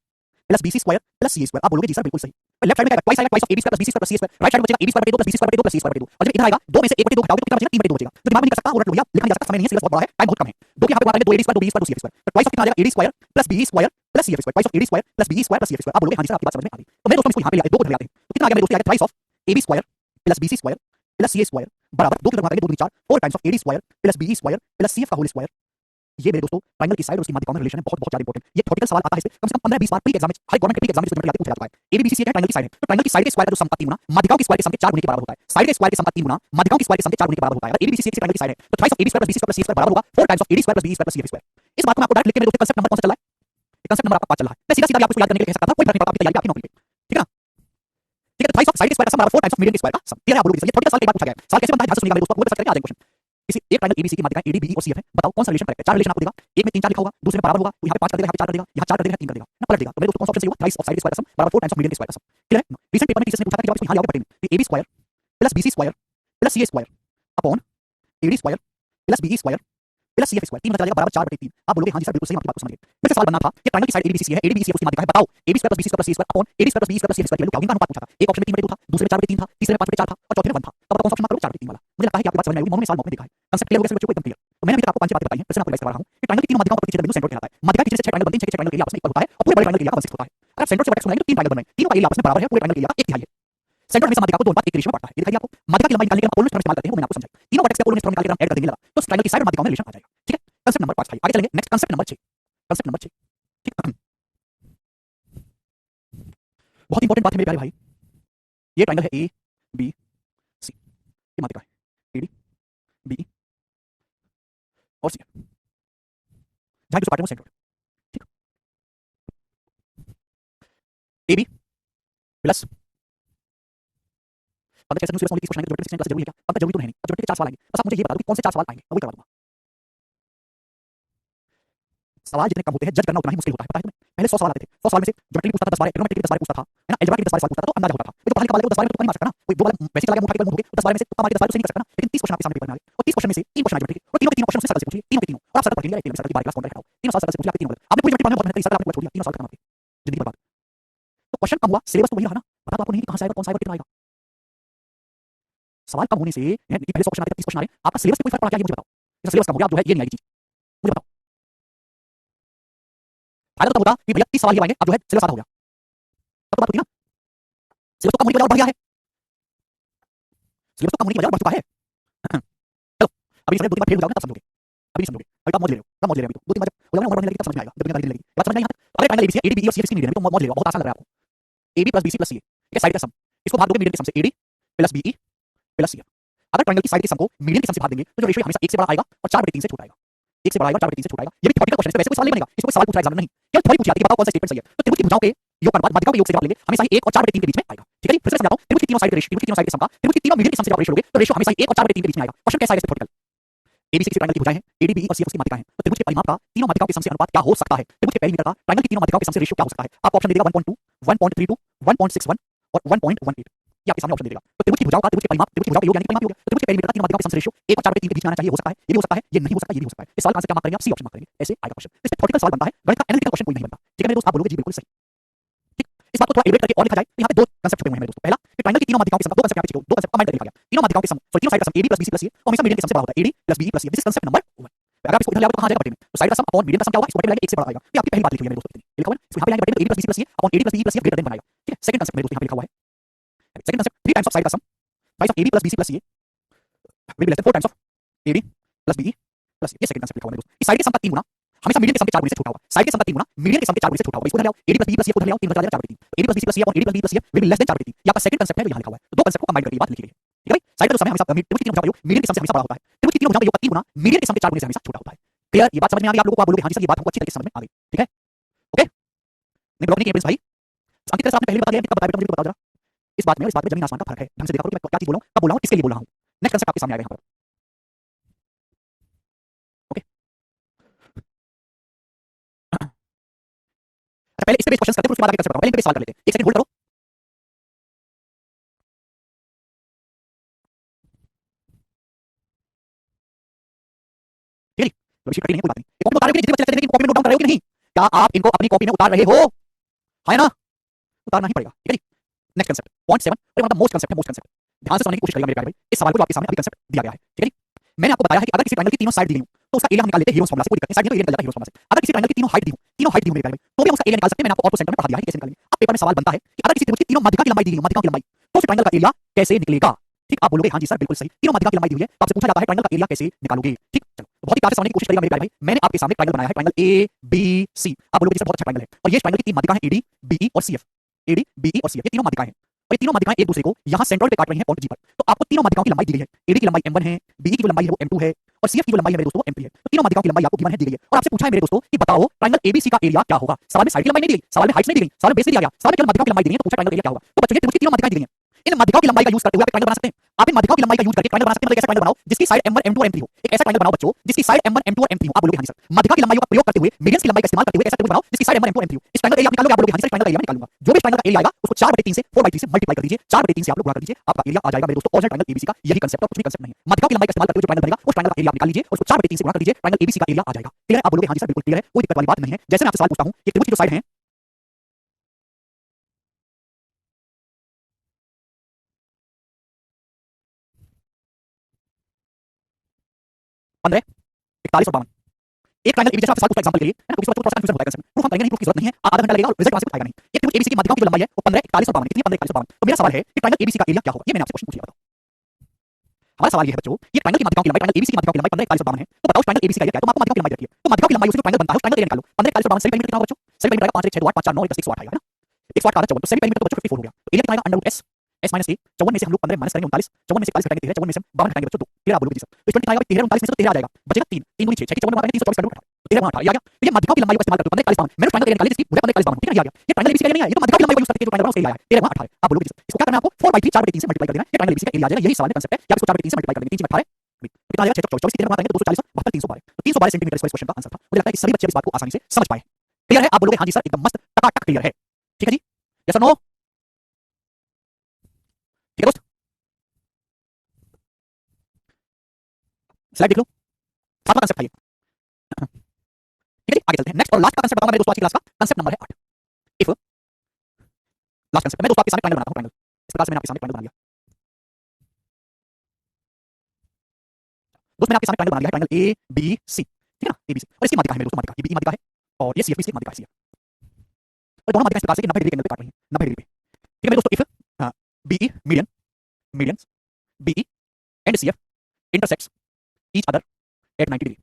plus BC square plus C square. आप बोलोगे जी सर बिल्कुल सही। लेफ्ट साइड में आएगा twice of AB square plus BC square plus C square, right side में बचेगा एबी स्क्वायर बटे 2 प्लस बीसी स्क्वायर बटे 2 प्लस सी स्क्वायर बटे 2, और जब इधर आएगा 2 में से 1 बटे 2 घटाओगे तो कितना बचेगा, 3 बटे 2 बचेगा। तो दिमाग में नहीं कर सकता और रट लो भैया, लिखा नहीं जा सकता, समय नहीं है, सिलेबस बहुत बड़ा है, टाइम बहुत कम है। 2 के यहां पे बात करें 2 AB square 2 B square 2 C square, तो ट्वाइस ऑफ कितना आ जाएगा AD square plus B square plus C square, twice of AD square plus B square plus C square. आप बोलोगे हां जी सर आपकी बात समझ में आ गई। तो मेरे दोस्तों इसको यहां पे ले आते हैं, 2 को ले आते हैं, तो कितना आ गया मेरे दोस्तों, आएगा twice of AB square plus BC square plus C square बराबर 2 की तरफ आएंगे 2 4 4 times of AD square plus B square plus CF का होल स्क्वायर। ये मेरे दोस्तों ट्रायंगल की साइड और उसकी माध्यिकाओं में रिलेशन है, बहुत बहुत ज्यादा इंपॉर्टेंट। ये थ्योरेटिकल सवाल आता है, इससे कम से कम 15 20 बार प्री एग्जाम में, हर गवर्नमेंट के प्री एग्जाम में स्टूडेंट आते पूछा जाता है। एबीबीसी है ट्रायंगल की साइड है, तो ट्रायंगल की साइड के स्क्वायर का जो सम का 3 गुना माध्यिकाओं की स्क्वायर के सम के 4 गुने के बराबर होता है। साइड के स्क्वायर के सम का 3 गुना माध्यिकाओं की स्क्वायर के सम के 4 गुने के बराबर होता है। अगर एबीबीसी किसी ट्रायंगल की साइड है तो twice of AD square plus BC square plus C square बराबर होगा 4 times of AD square plus B square plus C square. इस बात को मैं आपको डायरेक्ट लिख के मेरे दोस्तों कांसेप्ट नंबर कौन सा चल रहा है, कांसेप्ट नंबर आपका 5 चल रहा है। मैं सीधा सीधा आपको याद करने के लिए कह सकता था, कोई फर्क नहीं पड़ता, आपकी तैयारी आपकी नौकरी पे, ठीक है ना। ठीक है, तो ट्वाइस ऑफ साइड के स्क्वायर का सम बराबर 4 टाइम्स ऑफ मीडियन के स्क्वायर का सम। क्लियर है, आप बोलोगे सर ये थ्योरेटिकल सवाल कई बार पूछा गया है, सवाल कैसे बनता है ध्यान से सुनिएगा मेरे दोस्तों, पूरे सर्च करके आ जाएगा क्वेश्चन। किसी एक ट्रायंगल एबीसी की माध्यिकाएं एडी बीई और सीएफ है, बताओ कौन सा रिलेशन करेक्ट है। 4 रिलेशन आपको देगा, एक में 3 4 लिखा होगा, दूसरे में बराबर होगा, तो यहां पे 5 कर देगा, यहां पे 4 कर देगा, यहां 4 कर देगा, 3 कर देगा ना, पलट देगा। तो मेरे दोस्तों कौन सा ऑप्शन सही होगा, ट्वाइस ऑफ साइड स्क्वायर का सम बराबर 4 टाइम्स ऑफ मीडियन के स्क्वायर का सम। क्लियर है। रिसेंट पेपर में टीचर्स ने पूछा था कि जब इसको यहां लाओगे पढ़ने में, AB square plus BC square plus C square upon AD square plus BE square plus CF square 3 बचा जाएगा बराबर 4 बटे 3। आप बोलोगे हां जी सर बिल्कुल सही, आपकी बात को समझ गए। फिर से सवाल बनना था कि ट्रायंगल की साइड एबीसी है, एडीबीसी है, उसकी माध्यिका है, बताओ AB square plus BC square plus C square upon AD square plus B square plus C square की वैल्यू क्या होगी, अनुपात पूछा था। एक ऑप्शन में 3 बटे 2 था, दूसरे में 4 बटे 3 था, तीसरे में 5 बटे 4 था और चौथे में 1 था। अब कौन सा ऑप्शन मार्क करोगे, 4 बटे 3 वाला। मुझे लगता है कि आपकी बात समझ में आई होगी, मॉमो ने सवाल मॉक में देखा है, कांसेप्ट क्लियर हो गया सर बच्चों को, एकदम क्लियर। तो मैंने अभी तक आपको 5 बातें बताई हैं, फिर से मैं आपको रिवाइज करवा रहा हूं कि ट्रायंगल की तीनों माध्यिकाओं का प्रतिच्छेद बिंदु सेंटर कहलाता है। माध्यिका की 6 ट्रायंगल बनते हैं, 6 ट्रायंगल के एरिया आपस में इक्वल होता है और पूरे बड़े ट्रायंगल के एरिया का 1/6 होता है। अगर सेंटर से वर्टेक्स बनाएंगे तो 3 ट्रायंगल बन रहे हैं, तीनों का एरिया आपस में बराबर है, पूरे ट्रायंगल के एरिया का 1/3 है। सेंटर हमेशा माध्यिका को 2 अनुपात 1 के रेशियो में बांटता है, ये दिखाई दिया आपको। माध्यिका की लंबाई निकालने के लिए हम अपोलोनियस फॉर्म इस्तेमाल करते हैं, वो मैंने आपको समझाया। तीनों वर्टेक्स पे अपोलोनियस फॉर्म निकाल के हम ऐड कर देंगे लगा, तो ट्रायंगल की साइड और माध्यिकाओं में रिलेशन आ जाएगा, ठीक है। कांसेप्ट नंबर 5 आगे चलेंगे, next concept number 6, concept number 6, ठीक है। बहुत इंपॉर्टेंट बात है मेरे प्यारे भाई, ये ट्रायंगल है ए बी सी, ये माध्यिका है एडी बी और सी, जहां जो पार्ट है वो सेंटर, ठीक। ए बी प्लस पंद्रह कैसे न्यूज़ रिस्पॉन्स की क्वेश्चन आएंगे, जरूरी है क्या? पंद्रह जरूरी तो है नहीं, अब ज्योमेट्री के चार सवाल आएंगे, बस आप मुझे ये बता दो कि कौन से चार सवाल आएंगे, मैं वही करवा दूंगा। सवाल जितने कम होते हैं जज करना उतना ही मुश्किल होता है, पता है तुम्हें? पहले 100 सवाल आते थे, 100 सवाल में से ज्योमेट्री पूछता था 10 12, ट्रिग्नोमेट्री के 10 12 पूछता था, है ना, अलजेब्रा के 10 12 सवाल पूछता था, तो अंदाजा होता था। ये तो पहले का वाले को 10 12 में तुक्का नहीं मार सकता ना, कोई दो वाला वैसे चला गया मुंह उठा के मुंह धो के, 10 12 में से तुक्का मार के 10 12 तो नहीं कर सकता ना, लेकिन 30 क्वेश्चन आपके सामने पेपर में आ गए, और 30 क्वेश्चन में से 3 क्वेश्चन आ ज्योमेट्री के, और तीनों के तीनों क्वेश्चन उसने सर्कल से पूछ लिए, तीनों के तीनों, और आप सर्कल पढ़ लेंगे, सर्कल की बारह क्लास कौन बैठा हो, तीनों साल सर्कल से पूछ लिया, आपने तीनों आपने पूरी ज्योमेट्री पढ़ने में बहुत मेहनत करी, सर्कल आपने छोड़ दिया, तीनों साल खत्म आपके जिंदगी बर्बाद। तो क्वेश्चन कम हुआ, सिलेबस तो वही रहा ना, पता तो आपको नहीं कि कहां से आएगा, कौन सा आएगा, कितना आएगा। सवाल कम होने से पहले 100 क्वेश्चन आते थे, 30 क्वेश्चन आ रहे, आपका सिलेबस में कोई फर्क पड़ा क्या, ये मुझे बताओ। जैसे सिलेबस कम हो गया, अब जो है ये नहीं आएगी चीज, मुझे बताओ। फायदा तो तब होगा कि भैया 30 सवाल ये आएंगे, अब जो है सिलेबस आधा हो गया, तब तो बात होती है ना। सिलेबस तो कम होने की वजह और बढ़ गया है, सिलेबस तो कम होने की वजह और बढ़ चुका है। चलो अभी समझ, 2 3 बार फेल हो जाओगे तब समझोगे, अभी नहीं समझोगे, अभी तो आप मौज ले रहे हो, तब मौज ले रहे हो, अभी तो 2 3 बार जब हो जाओगे ना, और बढ़ने लगेगी तब समझ में आएगा, जब दुनिया लगेगी, बात समझ में आई यहाँ तक। अगर ट्रायंगल एबीसी एडी बीई और सीएफ इसकी नहीं देना, तो मौज ले रहे हो, बहुत आसान लग रहा है आपको। AB plus BC plus CA, ये साइड का सम, इसको भाग दोगे मीडियन के सम से, AD plus BE plus CF. अगर ट्रायंगल की साइड के सम को मीडियन के सम से भाग देंगे तो जो रेशियो हमेशा 1 से बड़ा आएगा और 4/3 से छोटा आएगा, 1 से बड़ा आएगा 4/3 से छोटा आएगा। ये भी थ्योरेटिकल क्वेश्चन है, तो वैसे कोई सवाल नहीं बनेगा, इसमें कोई सवाल पूछा एग्जाम में नहीं, केवल थ्योरी पूछी जाती है, बताओ कौन सा स्टेटमेंट सही है। तो त्रिभुज की भुजाओं के योग का अनुपात माध्यिकाओं के योग से जवाब लेंगे, हमेशा ही 1 और 4/3 के बीच में आएगा, ठीक है जी। फिर से समझाता हूं, त्रिभुज की तीनों साइड के रेशियो, त्रिभुज की तीनों साइड के सम का त्रिभुज की तीनों मीडियन के सम से जब रेशियो लोगे तो रेशियो हमेशा ही 1 और 4/3 के बीच में आएगा। क्वेश्चन कैसा है इसमें थ्योरेटिकल, एबीसी किसी ट्रायंगल की भुजाएं हैं, एडी बीई और सीएफ उसकी माध्यिकाएं हैं, तो त्रिभुज के परिमाप का तीनों माध्यिकाओं के सम से अनुपात क्या हो सकता है, त्रिभुज के पेरीमीटर का ट्रायंगल की तीनों माध्यिकाओं के सम से रेशियो क्या हो सकता है। आपको ऑप्शन दे देगा 1.2 1.32 1.61 और 1.18, ये आपके सामने ऑप्शन दे देगा। तो त्रिभुज की भुजाओं का त्रिभुज के परिमाप, त्रिभुज की भुजाओं का योग यानी कि परिमाप योग, तो त्रिभुज के पेरीमीटर का तीनों माध्यिकाओं के सम से रेशियो 1 और 4/3 के बीच में आना चाहिए, हो सकता है, ये भी हो सकता है, ये नहीं हो सकता, ये भी हो सकता है। इस सवाल का आंसर क्या मार्क करेंगे आप, सी ऑप्शन मार्क करेंगे, ऐसे आएगा क्वेश्चन। इसमें थ्योरेटिकल सवाल बनता है, गणित का एनालिटिकल क्वेश्चन कोई नहीं बनता, ठीक है मेरे दोस्त, आप बोलोगे जी बिल्कुल सही, ठीक। इस बात को थोड़ा एलिब्रेट करके और लिखा जाए तो यहाँ पे दो कंसेप्ट छुपे हुए हैं मेरे दोस्तों। पहला कि ट्रायंगल की तीनों माध्यिकाओं के सम, दो कंसेप्ट यहाँ पे छुपे, दो कंसेप्ट कंबाइन करके लिखा गया, तीनों माध्यिकाओं के सम, सॉरी तीनों साइड का sum AB plus BC plus C हमेशा मीडियन के सम से बड़ा होता है, AD plus BE plus C, this is concept number 1। अगर आप इसको इधर ले आओगे तो कहां जाएगा बटे में, तो साइड का सम अपॉन मीडियन का सम क्या होगा, इसको बटे में लाएंगे 1 से बड़ा आएगा, ये आपकी पहली बात लिखी हुई है मेरे दोस्तों, ये लिखा हुआ है इसको यहाँ पे लाएंगे बटे में, तो AB plus BC plus C upon AD plus BE plus C greater than बनाएगा, ठीक है। सेकंड कंसेप्ट मेरे दोस्तों यहाँ पे लिखा हुआ है, second concept 3 times of side का sum, price of AB plus BC plus C will be less than 4 times of AD plus BE plus C, ये सेकंड कंसेप्ट लिखा हुआ है मेरे दोस्तों। इस साइड के सम का 3 गुना हमेशा मीडियन के सम के 4 गुने से छोटा होगा, साइड के सम का 3 गुना मीडियन के सम के 4 गुने से छोटा होगा, इसको इधर ले आओ, AD plus BE plus C को इधर ले आओ, 3 बचा जाएगा 4/3, AD plus BC plus C upon AD plus BE plus C will be less than 4/3, ये आपका सेकंड कंसेप्ट है जो यहाँ लिखा हुआ है। तो दो कंसेप्ट को कंबाइन करके ये बात लिखी गई है, ठीक है भाई। साइड का जो सम है हमेशा त्रिभुज की तीनों भुजाओं का योग मीडियन के सम से हमेशा बड़ा होता है, त्रिभुज की तीनों भुजाओं का योग का 3 गुना मीडियन के सम के 4 गुने से हमेशा छोटा होता है। क्लियर, ये बात समझ में आ गई आप लोगों को, आप बोलोगे हां जी सर ये बात हमको अच्छी तरीके से समझ में आ गई, ठीक है ओके। नहीं ब्लॉक नहीं किया प्रिंस भाई, अंकित सर आपने पहले बता दिया, कब बताया बेटा मुझे भी बता जरा। इस बात में और इस बात में जमीन आसमान का फर्क है, ढंग से देखा करो कि मैं क्या चीज बोल रहा हूं, कब बोल रहा हूं, किसके लिए बोल रहा हूं। नेक्स्ट कंसेप्ट आपके सामने आएगा यहाँ पर, ओके। अच्छा पहले इस पे बेस क्वेश्चंस करते हैं, फिर उसके बाद आगे कंसेप्ट बताऊंगा, पहले इन पे बेस सवाल कर लेते हैं, 1 सेकंड होल्ड करो। ठीक है जी, तो शीट कटी नहीं है कोई बात नहीं, एक कॉपी में उतार रहे हो कि नहीं, जितने बच्चे लेते हैं कॉपी में नोट डाउन कर रहे हो कि नहीं, क्या आप इनको अपनी कॉपी में उतार रहे हो, है ना, उतारना ही पड़ेगा, ठीक है जी। नेक्स्ट कंसेप्ट पॉइंट 7 और one of the most concept है, मोस्ट कंसेप्ट ध्यान से समझने की कोशिश करिएगा मेरे प्यारे भाई। इस सवाल को जो आपके सामने अभी कंसेप्ट दिया गया है, ठीक है जी। मैंने आपको बताया है कि अगर किसी ट्रायंगल की तीनों साइड दी गई हो तो उसका एरिया हम निकाल लेते हैं हीरोस फार्मूला से, कोई दिक्कत नहीं, साइड में एरिया निकल जाता है हीरोस फार्मूला से। अगर किसी ट्रायंगल की तीनों हाइट दी हो, तीनों हाइट दी हो मेरे प्यारे भाई, तो भी हम उसका एरिया निकाल सकते हैं, मैंने आपको ऑर्थो सेंटर में पढ़ा दिया है कि कैसे निकालेंगे। अब पेपर में सवाल बनता है कि अगर किसी त्रिभुज की तीनों माध्यिका की लंबाई दी गई हो, माध्यिकाओं की लंबाई, तो उस ट्रायंगल का एरिया कैसे निकलेगा, ठीक। आप बोलोगे हां जी सर बिल्कुल सही, तीनों माध्यिका की लंबाई दी हुई है, तो आपसे पूछा जाता है ट्रायंगल का एरिया कैसे निकालोगे, ठीक। चलो बहुत ही प्यार से समझने की कोशिश करिएगा मेरे प्यारे भाई। मैंने आपके सामने ट्रायंगल बनाया है, ट्रायंगल ए बी सी, आप बोलोगे सर बहुत अच्छा ट्रायंगल है, और ये ट्रायंगल की तीन माध्यिका है एडी बीई और सीएफ, एडी बीई और सीएफ, ये तीनों माध्यिकाएं हैं, और ये तीनों माध्यिकाएं एक दूसरे को यहां सेंट्रोइड पे काट रही हैं पॉइंट जी पर। तो आपको तीनों माध्यिकाओं की लंबाई दी गई है, एडी की लंबाई m1 है, बीई की जो लंबाई है वो m2 है, और सीएफ की जो लंबाई है मेरे दोस्तों वो m3 है। तो तीनों माध्यिकाओं की लंबाई आपको गिवन है, दी गई है, और आपसे पूछा है मेरे दोस्तों कि बताओ ट्रायंगल एबीसी का एरिया क्या होगा। सवाल में साइड की लंबाई नहीं दी गई, सवाल में हाइट नहीं दी गई, सवाल में बेस नहीं दिया गया, सवाल में केवल माध्यिकाओं की लंबाई दी गई है, तो पूछा ट्रायंगल एरिया क्या होगा। तो बच्चों ये त्रिभुज की तीनों माध्यिकाएं दी गई हैं, इन माध्यिकाओं की लंबाई का यूज करते हुए आप ट्रायंगल बना सकते हैं। आप इन माध्यिकाओं की लंबाई का यूज करके ट्रायंगल बना सकते हैं, मतलब ऐसा ट्रायंगल बनाओ जिसकी साइड m1 m2 और m3 हो, एक ऐसा ट्रायंगल बनाओ बच्चों जिसकी साइड m1 m2 और m3 हो। आप बोलोगे हां जी सर, माध्यिका की लंबाई का प्रयोग करते हुए मीडियंस की लंबाई का इस्तेमाल करते हुए ऐसा ट्रायंगल बनाओ जिसकी साइड m1 m2 और m3 हो। इस ट्रायंगल का एरिया आप निकालोगे, आप बोलोगे हां जी सर ट्रायंगल का एरिया मैं निकालूंगा, जो भी ट्रायंगल का एरिया आएगा उसको 4/3 से 4/3 से मल्टीप्लाई कर दीजिए, 4/3 से आप लोग गुणा कर दीजिए, आपका एरिया आ जाएगा मेरे दोस्तों। ओरिजिनल ट्रायंगल एबीसी का यही कंसेप्ट है, कुछ भी कंसेप्ट नहीं है। माध्यिकाओं की लंबाई का इस्तेमाल करते हुए जो ट्रायंगल बनेगा उस ट्रायंगल का एरिया आप निकाल लीजिए और उसको 4/3 से गुणा कर दीजिए, ट्रायंगल एबीसी का एरिया आ जाएगा। क्लियर है, आप बोलोगे हां जी सर बिल्कुल क्लियर है, कोई दिक्कत वाली बात नहीं है। जैसे मैं आपसे सवाल पूछता हूं, ये त्रिभुज की जो साइड है पंद्रह 41 और 52, एक ट्रायंगल एबीसी जैसा आपसे सवाल पूछा एग्जांपल के लिए, है ना, क्योंकि थोड़ा सा कंफ्यूजन होता है कंसेप्ट, प्रूफ हम करेंगे नहीं, प्रूफ की जरूरत नहीं है, आधा घंटा लगेगा और रिजल्ट वहां से कुछ आएगा नहीं। एक त्रिभुज एबीसी की माध्यिकाओं की जो लंबाई है वो 15 41 और 52 कितनी है, 15 41 और 52। तो मेरा सवाल है कि ट्रायंगल एबीसी का एरिया क्या होगा, ये मैंने आपसे क्वेश्चन पूछ लिया, बताओ। हमारा सवाल ये है बच्चों, ये ट्रायंगल की माध्यिकाओं की लंबाई, ट्रायंगल एबीसी की माध्यिकाओं की लंबाई 15 41 और 52 है, तो बताओ ट्रायंगल एबीसी का एरिया क्या है। तो आपको माध्यिकाओं की लंबाई रखी है, तो माध्यिकाओं की लंबाई उसी जो ट्रायंगल बनता है उस ट्रायंगल का एरिया निकालो। 15 41 और 52 सेमी पेरीमीटर कितना होगा बच्चों, सेमी पेरीमीटर आएगा 5 6 2 8 5 4 9 1 10 108 आएगा, है ना, 108 का आधा 54, तो सेमी पेरीमीटर तो बच्चों 54 हो गया। तो एरिया कितना आएगा, under root s s minus a, 54 में से हम लोग 15 माइनस करेंगे 39, 54 में से 41 घटाएंगे 13, 54 में से 52 घटाएंगे बच्चों 2, 13 आप बोलोगे जी सर। तो 20 कितना आएगा, 13 39 में से तो 13 आ जाएगा, बचेगा 3 3 दूनी 6 6 की 54 में 324 कर लो, 13 18 ये आ गया। तो ये माध्यिकाओं की लंबाई का इस्तेमाल करते हुए 15 41 मैंने ट्रायंगल एरिया निकाली थी, मुझे 15 41 ठीक है, ये आ गया। ये ट्रायंगल एबीसी का एरिया नहीं है, ये तो माध्यिकाओं की लंबाई का यूज करके जो ट्रायंगल उसका एरिया है 13 18। आप बोलोगे इसको क्या करना है आपको 4/3 4/3 से मल्टीप्लाई कर देना, ये ट्रायंगल एबीसी का एरिया आ जाएगा। यही सवाल है, कांसेप्ट है कि आप इसको 4/3 से मल्टीप्लाई कर देंगे, 3 18 कितना आ जाएगा 6 24 3 करेंगे तो 240 72 312 तो 312 सेंटीमीटर स्क्वायर क्वेश्चन का आंसर था। मुझे लगता है कि सभी बच्चे इस बात को आसानी से समझ पाए। क्लियर है? आप बोलोगे हां जी सर एकदम मस्त टकाटक क्लियर है। ठीक है जी, यस और नो? ठीक है दोस्त, स्लाइड देख लो, सातवां कांसेप्ट है ये। ठीक है जी, आगे चलते हैं। नेक्स्ट और लास्ट का कांसेप्ट बताऊंगा मेरे दोस्तों आज की क्लास का, कांसेप्ट नंबर है 8। इफ लास्ट कांसेप्ट मैं दोस्तों आपके सामने ट्रायंगल बनाता हूं, ट्रायंगल इस प्रकार से मैंने आपके सामने ट्रायंगल बना लिया। दोस्त मैंने आपके सामने ट्रायंगल बना लिया है, ट्रायंगल ए बी सी, ठीक है ना, ए बी सी, और इसकी माध्यिका है मेरे दोस्तों, माध्यिका ये बी माध्यिका है और ये सी एफ इसकी माध्यिका है सी। और दोनों माध्यिका इस प्रकार से 90 डिग्री के एंगल पे काट रही हैं, 90 डिग्री पे। ठीक है मेरे दोस्तों, if BE median medians BE and CF intersects each other at 90 degree.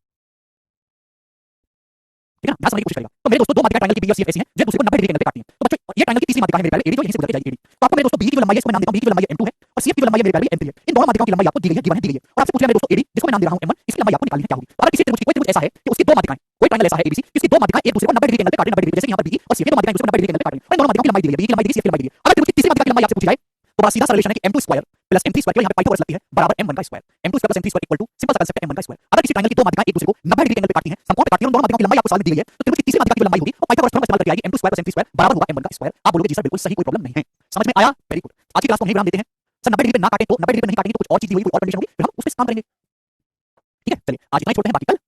ठीक है ना, ध्यान समझने की कोशिश करेगा। तो मेरे दोस्तों दो माध्यिका ट्रायंगल की बी और सी ऐसी हैं जो दूसरे को 90 डिग्री के एंगल पे काटती हैं। तो बच्चों ये ट्रायंगल की तीसरी माध्यिका है मेरे प्यारे एडी, जो यहीं से गुजर जाएगी एडी। तो आपको मेरे दोस्तों बी की जो लंबाई है इसको मैं नाम देता हूं, बी की लंबाई m2 है और सीएफ की जो लंबाई है मेरे प्यारे m3 है। इन दोनों माध्यिकाओं की लंबाई आपको दी गई है, गिवन है, दी गई है। और आपसे पूछ लिया मेरे दोस्तों एडी जिसको मैं नाम दे रहा हूं m1, इसकी लंबाई आपको निकालनी है, क्या होगी? अगर किसी त्रिभुज की कोई त्रिभुज ऐसा है कि उसकी दो माध्यिकाएं, कोई ट्रायंगल ऐसा है एबीसी जिसकी दो माध्यिकाएं एक दूसरे को 90 डिग्री के एंगल पे काट रही हैं, 90 डिग्री, जैसे यहां पर बी और सीएफ दो माध्यिकाएं एक दूसरे को 90 डिग्री के एंगल पे काट रही हैं। और इन दोनों माध्यिकाओं की लंबाई दी गई है, बी की लंबाई दी गई, सीएफ की लंबाई दी गई। अगर त्रिभुज की तीसरी माध्यिका की लंबाई आपसे पूछी जाए तो बड़ा सीधा सा रिलेशन है कि m2 square plus m3 square, यहां पे पाइथागोरस लगती है, बराबर m1 का square. m2 square plus m3 square equal to simple सा कांसेप्ट है m1 का स्क्वायर। अगर किसी ट्रायंगल की दो माध्यिकाएं एक दूसरे को 90 डिग्री के एंगल पे काटती हैं, समकोण पे काटती हैं, दोनों माध्यिकाओं की लंबाई आपको सवाल में दी गई है, तो त्रिभुज की तीसरी माध्यिका की जो लंबाई होगी वो पाइथागोरस थ्योरम का इस्तेमाल करके आएगी, m2 square plus m3 square बराबर होगा m1 का स्क्वायर। आप बोलोगे जी सर बिल्कुल सही, कोई प्रॉब्लम नहीं है। समझ में आया? Very good. आज की क्लास को यहीं विराम देते हैं। सर 90 डिग्री पे ना काटें तो 90 डिग्री पे नहीं काटेंगे तो कुछ और चीज दी होगी, कोई और कंडीशन होगी, फिर हम उस पे काम करेंगे। ठीक है, चलिए आज इतना ही छोड़ते हैं, बाकी कल